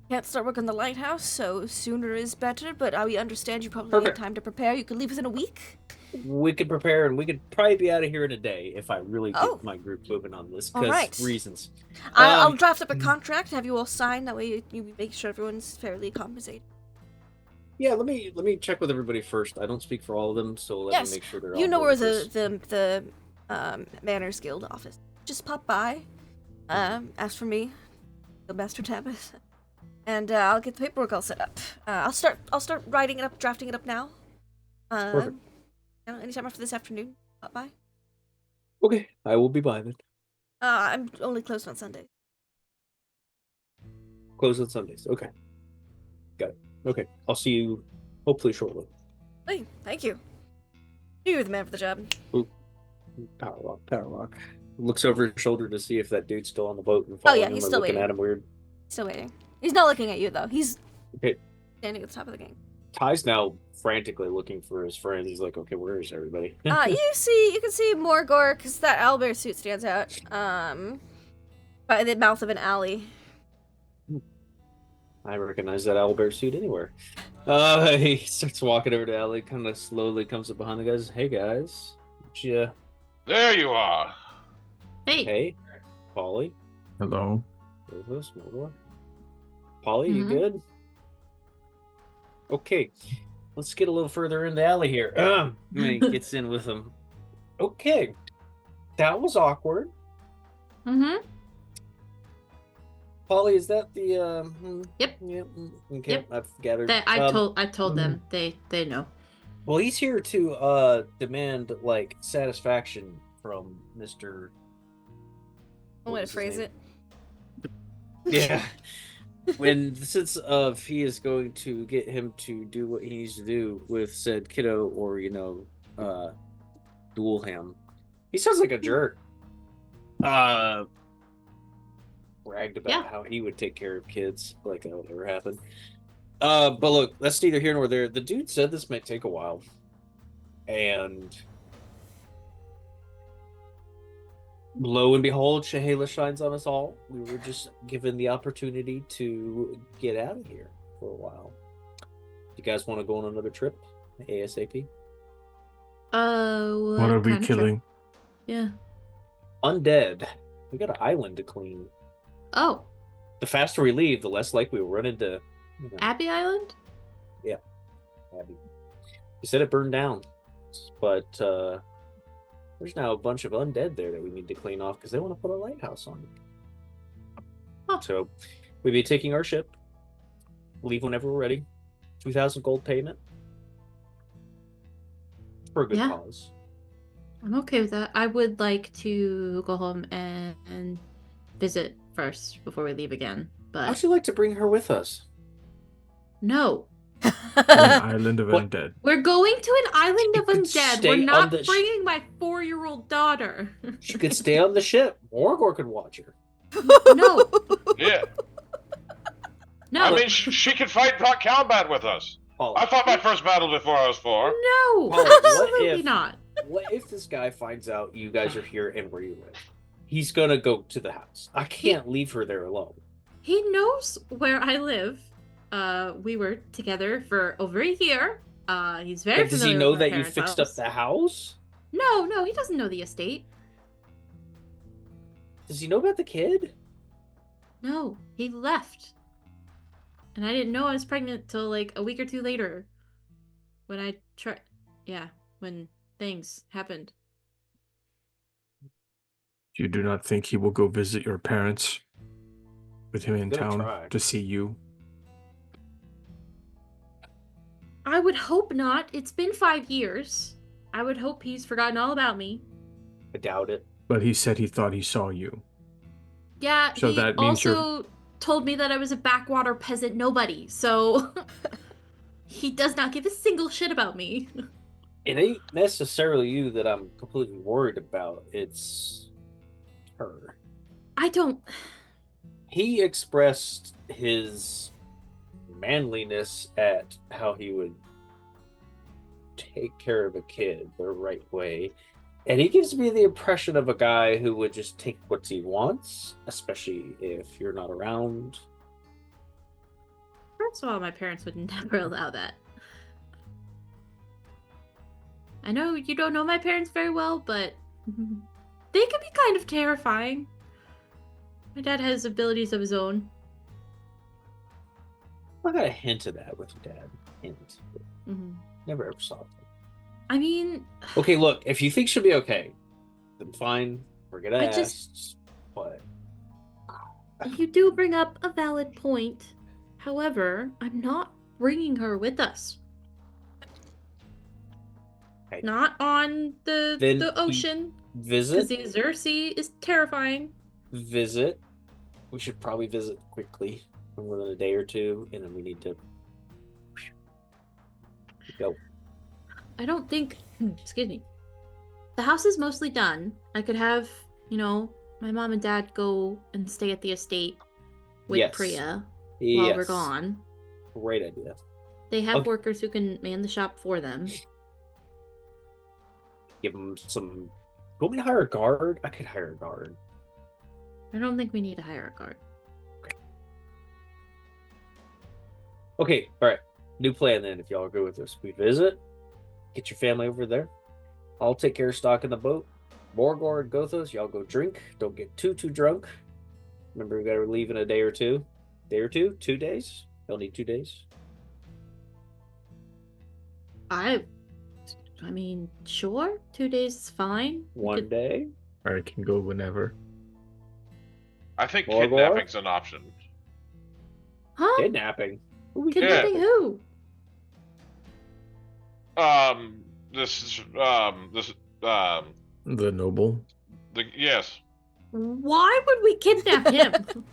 Can't start work on the lighthouse, so sooner is better, but we understand you probably Perfect. need time to prepare. You could leave within a week. We could prepare, and we could probably be out of here in a day if I really get my group moving on this, because Alright. reasons. I'll draft up a contract, have you all sign, that way you make sure everyone's fairly compensated. Yeah, let me check with everybody first. I don't speak for all of them, so let me make sure they're all You know where this. the Manners Guild office. Just pop by, ask for me, the Master Tabith, and I'll get the paperwork all set up. I'll start writing it up, drafting it up now. Perfect. Anytime after this afternoon, pop by. Okay, I will be by then. I'm only closed on Sundays. Close on Sundays. Okay. Got it. Okay, I'll see you hopefully shortly. Hey, thank you. You're the man for the job. Ooh. Power walk. Looks over his shoulder to see if that dude's still on the boat and Oh following yeah, him he's or still looking waiting. at him weird. Still waiting. He's not looking at you though. He's Okay. standing at the top of the game. Ty's now frantically looking for his friend. He's like, okay, where is everybody? You can see Morgor, because that owlbear suit stands out. By the mouth of an alley. I recognize that owlbear suit anywhere. He starts walking over to Allie, kind of slowly comes up behind the guys. Hey guys, yeah. There you are. Hey. Polly. Hello. There's this Morgor. Polly, you good? Okay, let's get a little further in the alley here. And he gets in with him. Okay, that was awkward. Mm-hmm. Polly, is that the Yep. Okay, Yep. I've gathered. I told them. They know. Well, he's here to demand like satisfaction from Mr. One way to phrase it. Yeah. Since he is going to get him to do what he needs to do with said kiddo, or duel him. He sounds like a jerk. Bragged about how he would take care of kids, like that would never happen. But look, that's neither here nor there. The dude said this might take a while, and lo and behold, Shahala shines on us all. We were just given the opportunity to get out of here for a while. You guys want to go on another trip ASAP? What are we kind of killing? Yeah. Undead. We got an island to clean. Oh, The faster we leave, the less likely we'll run into Abbey Island? Abby. He said it burned down, but there's now a bunch of undead there that we need to clean off because they want to put a lighthouse on it. Oh. So we'll be taking our ship, leave whenever we're ready. 2,000 gold payment for a good Yeah. cause. I'm okay with that. I would like to go home and visit first before we leave again. But How'd you like to bring her with us? no. An island of What? undead. We're going to an island You of could undead. stay We're on not the bringing my 4-year-old daughter. She could stay on the ship. Morgor could watch her. No. Yeah. No. I mean, she could fight combat with us. Paula, I fought my first battle before I was 4. No. Paula, what Absolutely if- not. what if this guy finds out you guys are here and where you live? He's gonna go to the house. I can't leave her there alone. He knows where I live. We were together for over a year. He's very But does he familiar know with my that you parents' fixed house. up the house? No, he doesn't know the estate. Does he know about the kid? No, he left. And I didn't know I was pregnant till like a week or 2 later. When I tried. Yeah, when things happened. You do not think he will go visit your parents with him in Gonna town try. to see you? I would hope not. It's been 5 years. I would hope he's forgotten all about me. I doubt it. But he said he thought he saw you. Yeah, So he that means also told me that I was a backwater peasant nobody, so he does not give a single shit about me. It ain't necessarily you that I'm completely worried about. It's her. I don't. He expressed his manliness at how he would take care of a kid the right way. And he gives me the impression of a guy who would just take what he wants, especially if you're not around. First of all, my parents would never allow that. I know you don't know my parents very well, but they can be kind of terrifying. My dad has abilities of his own. I got a hint of that with your dad. Hint. Mm-hmm. Never ever saw it. I mean, Okay, look, if you think she'll be okay, then fine. We're gonna I ask. just- But you do bring up a valid point. However, I'm not bringing her with us. Okay. Not on Then the we ocean, because visit. the Xerxes is terrifying. Visit. We should probably visit quickly within a day or two, and then we need to go. I don't think. Excuse me. The house is mostly done. I could have, my mom and dad go and stay at the estate with Yes. Priya while we're Yes. gone. Great idea. They have Okay. workers who can man the shop for them. Give them some. You want me to hire a guard? I could hire a guard. I don't think we need to hire a guard. Okay, all right. New plan then. If y'all are good with this, we visit. Get your family over there. I'll take care of stock in the boat. Morgor and Gothos, y'all go drink. Don't get too drunk. Remember, we gotta leave in a day or two. 2 days. You'll need 2 days. I mean, sure. 2 days is fine. We 1 could- day. Or I can go whenever. I think Morgor? kidnapping's an option. Huh? Kidnapping. Kidnapping who? The noble. Yes. Why would we kidnap him?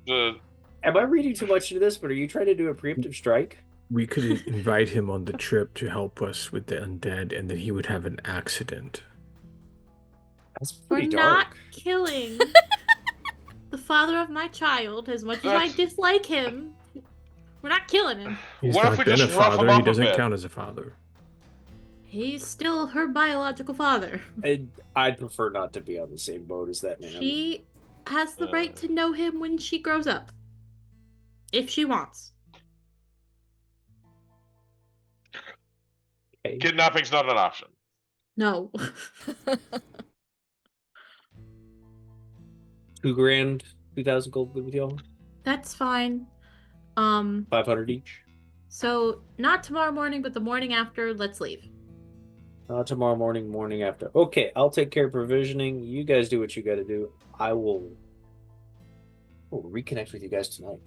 Am I reading too much into this? But are you trying to do a preemptive strike? We could invite him on the trip to help us with the undead, and then he would have an accident. That's We're pretty not dark. killing the father of my child as much as I That's- dislike him. We're not killing him. He's What if not we been a just rough him father. He up a doesn't bit? count as a father. He's still her biological father. I'd prefer not to be on the same boat as that man. She has the right to know him when she grows up. If she wants. Okay. Kidnapping's not an option. No. $2,000, 2,000 gold good with y'all? That's fine. 500 each? So not tomorrow morning, but the morning after, let's leave. Tomorrow morning after. Okay, I'll take care of provisioning. You guys do what you gotta do. I will reconnect with you guys tonight.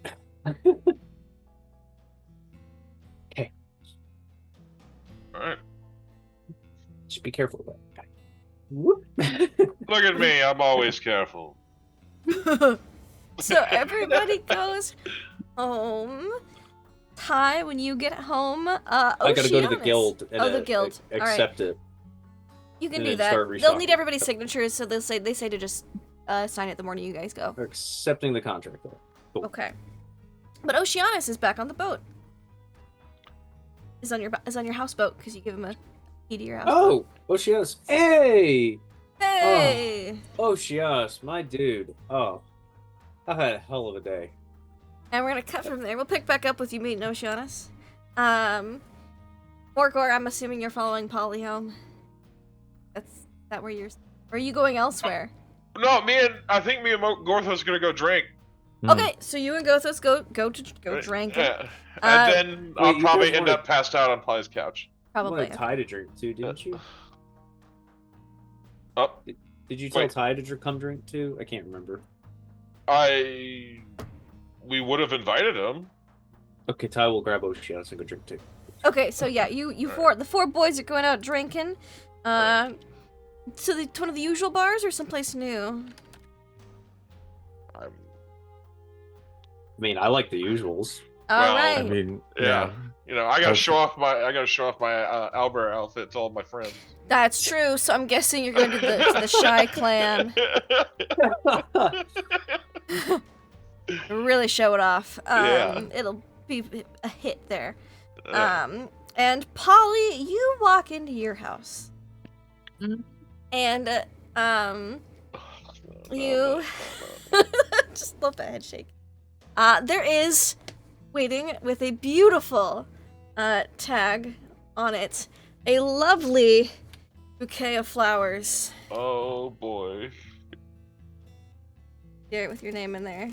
Okay. All right. Just be careful about it. Whoop. Look at me. I'm always careful. So everybody goes home. Ty, when you get home, I gotta go to the Oceanus- guild and the guild. All right. accept it. You can and do then that. start They'll need restocking. everybody's signatures, so they say to just sign it the morning you guys go. Or accepting the contract. Cool. Okay. But Oceanus is back on the boat. Is on your houseboat because you give him a key to your house. Oh, Oceanus. Hey! Hey! Oceanus, my dude. Oh, I've had a hell of a day. And we're gonna cut from there. We'll pick back up with you meeting Oceanus. Morgor, I'm assuming you're following Polly home. Is that where you're? Or are you going elsewhere? No, I think me and Gorthos gonna go drink. Okay, so you and Gothos go drink. Yeah. Uh, And then wait, I'll you probably guys end wanna- up passed out on Polly's couch. You Probably. wanted Ty to drink too, didn't you? Oh, Did you tell Wait. Ty to come drink too? I can't remember. we would have invited him. Okay, Ty will grab Oceanus and go drink too. Okay, so yeah, the four boys are going out drinking. To one of the usual bars or someplace new? I'm, I mean, I like the usuals. All Well, right. I mean, yeah. I gotta Okay. show off my Albert outfit to all my friends. That's true. So I'm guessing you're going to the Shy Clan. Really show it off. Yeah. It'll be a hit there. And Polly, you walk into your house. Mhm. And you just love that head shake. There is waiting with a beautiful tag on it, a lovely bouquet of flowers. Oh boy. Here with your name in there.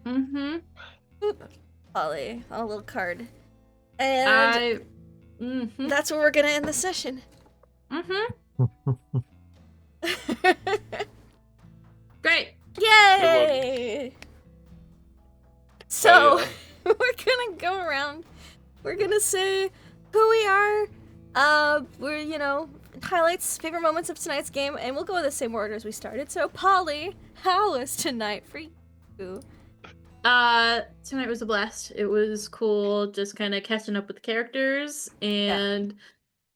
Mm-hmm. Oop, Polly, on a little card. And Mm-hmm. that's where we're gonna end the session. Mm-hmm. Great. Yay! So, yeah. we're gonna go around. We're gonna say who we are. We're, highlights, favorite moments of tonight's game, and we'll go in the same order as we started. So, Polly, how was tonight for you? Tonight was a blast. It was cool just kind of catching up with the characters and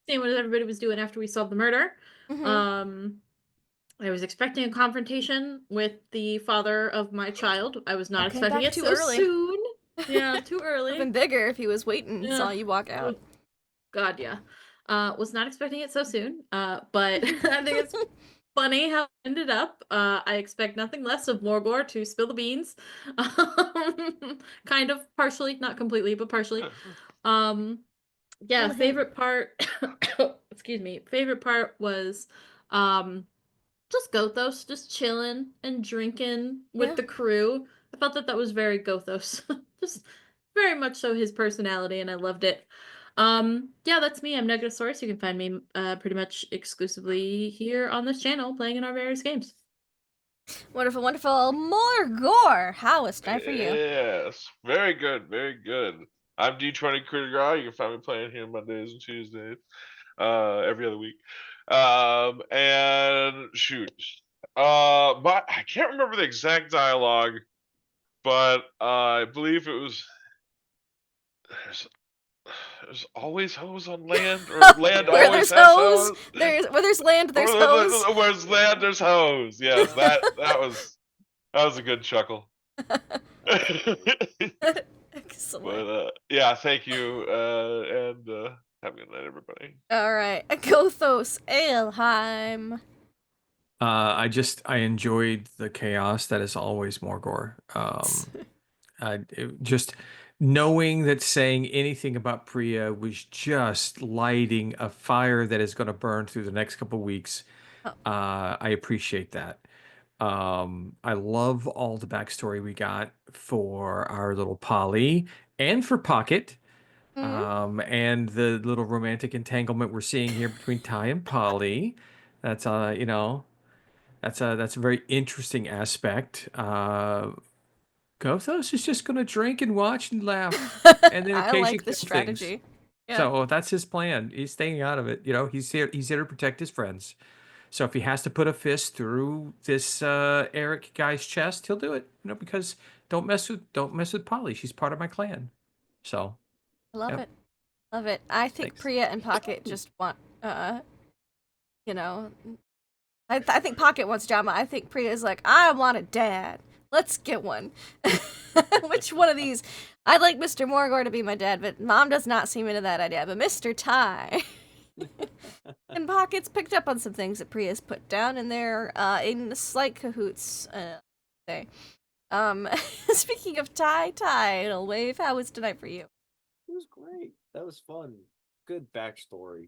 seeing what everybody was doing after we solved the murder. Mhm. I was expecting a confrontation with the father of my child. I was not Okay, expecting back it too so early. soon. Yeah, too early. Even bigger if he was waiting and Yeah. saw you walk out. God, yeah. Was not expecting it so soon. But I think it's funny how it ended up. I expect nothing less of Morgor to spill the beans. Kind of, partially, not completely, but partially. Yeah, Mhm. favorite part excuse me, favorite part was just Gothos, just chilling and drinking with Yeah. the crew. I felt that was very Gothos. Just very much so his personality, and I loved it. Yeah, that's me. I'm Negatosaurus. You can find me pretty much exclusively here on this channel playing in our various games. Wonderful, wonderful. Morgor, how was tonight for you? Yes. Very good. Very good. I'm D20 Critter. You can find me playing here Mondays and Tuesdays. Every other week. And shoot. But I can't remember the exact dialogue, but I believe it was there's always hose on land, or land Where always there's has hose, hose. where there's land, there's hose. Where's land, there's hose. Yes, that was a good chuckle. Excellent. But yeah, thank you, and have a good night, everybody. All right, Gothos Aelheim. I enjoyed the chaos that is always Morgor. knowing that saying anything about Priya was just lighting a fire that is going to burn through the next couple weeks. Oh. I appreciate that. I love all the backstory we got for our little Polly and for Pocket. And the little romantic entanglement we're seeing here between Ty and Polly. That's that's a very interesting aspect. Gothos is just gonna drink and watch and laugh, and then I occasionally like this kill things. strategy. Yeah. So that's his plan. He's staying out of it. He's here. He's here to protect his friends. So if he has to put a fist through this Eric guy's chest, he'll do it. Because don't mess with Polly. She's part of my clan. So I love Yep. it. Love it. I think Thanks. Priya and Pocket just want, you know, I think Pocket wants drama. I think Priya's like, I want a dad. Let's get one. Which one of these? I'd like Mr. Morgor to be my dad, but Mom does not seem into that idea. But Mr. Ty. And Pocket's picked up on some things that Priya's put down, and they're in slight cahoots. Say. Speaking of Tidal Wave, how was tonight for you? It was great. That was fun. Good backstory.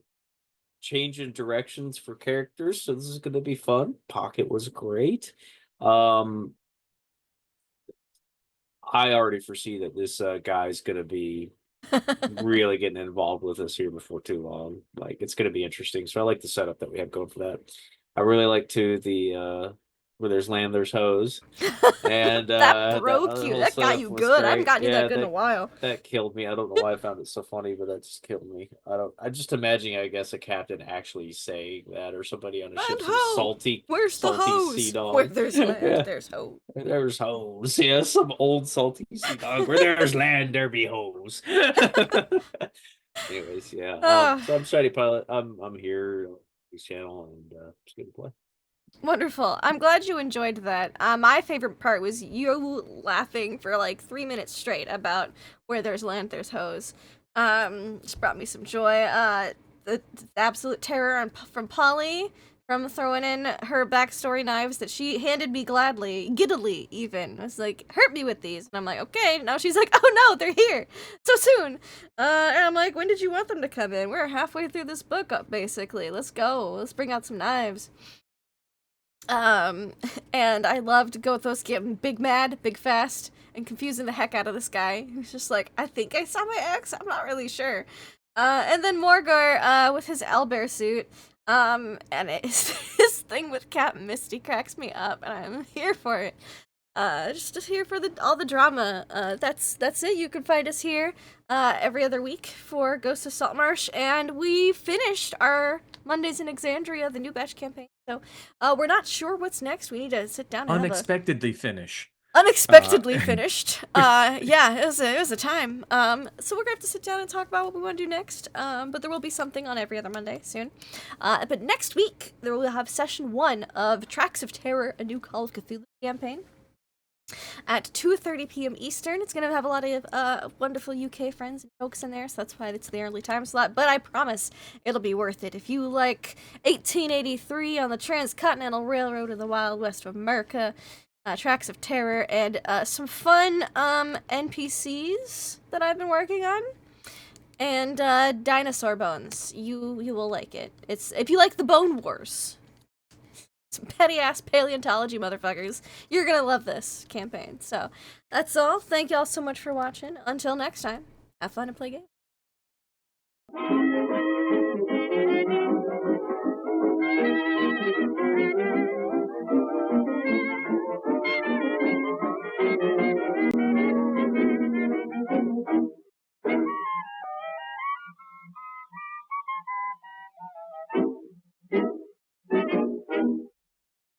Change in directions for characters, so this is going to be fun. Pocket was great. I already foresee that this guy's going to be really getting involved with us here before too long. Like, it's going to be interesting. So I like the setup that we have going for that. I really like the where there's land, there's hose. And That broke you. whole That got setup you was good. I haven't great. gotten you Yeah, that good in a while. That killed me. I don't know why I found it so funny, but that just killed me. I just imagining, I guess, a captain actually saying that, or somebody on a ship, Land some ho! salty, Where's the salty hose? sea dog. Where there's land, Yeah. there's hose. There's hose. Yeah, some old salty sea dog. Where there's land, there be hose. Anyways, yeah. So I'm Shiny Pilot. I'm here on this channel, and it's good to play. Wonderful. I'm glad you enjoyed that. My favorite part was you laughing for like 3 minutes straight about where there's land, there's hose. Just brought me some joy. The absolute terror from Polly, from throwing in her backstory knives that she handed me gladly, giddily even. I was like, hurt me with these. And I'm like, okay. Now she's like, oh no, they're here. So soon. And I'm like, when did you want them to come in? We're halfway through this book up, basically. Let's go. Let's bring out some knives. And I loved Gothos getting big mad, big fast, and confusing the heck out of this guy. He was just like, I think I saw my ex, I'm not really sure. And then Morgor, with his owlbear suit, and his thing with Cap Misty cracks me up, and I'm here for it. Just here for all the drama. That's it. You can find us here every other week for Ghosts of Saltmarsh, and we finished our Mondays in Exandria, the new batch campaign. So we're not sure what's next. We need to sit down and Unexpectedly finish. Unexpectedly finished. Yeah, it was a time. So we're gonna have to sit down and talk about what we want to do next. But there will be something on every other Monday soon. But next week there will have session 1 of Tracks of Terror, a new Call of Cthulhu campaign. At 2:30 p.m. Eastern. It's going to have a lot of wonderful UK friends and folks in there, so that's why it's the early time slot. But I promise it'll be worth it. If you like 1883 on the Transcontinental Railroad in the Wild West of America, Tracks of Terror, and some fun NPCs that I've been working on, and dinosaur bones, you will like it. It's if you like the Bone Wars. Some petty-ass paleontology motherfuckers. You're gonna love this campaign. So, that's all. Thank y'all so much for watching. Until next time, have fun and play games.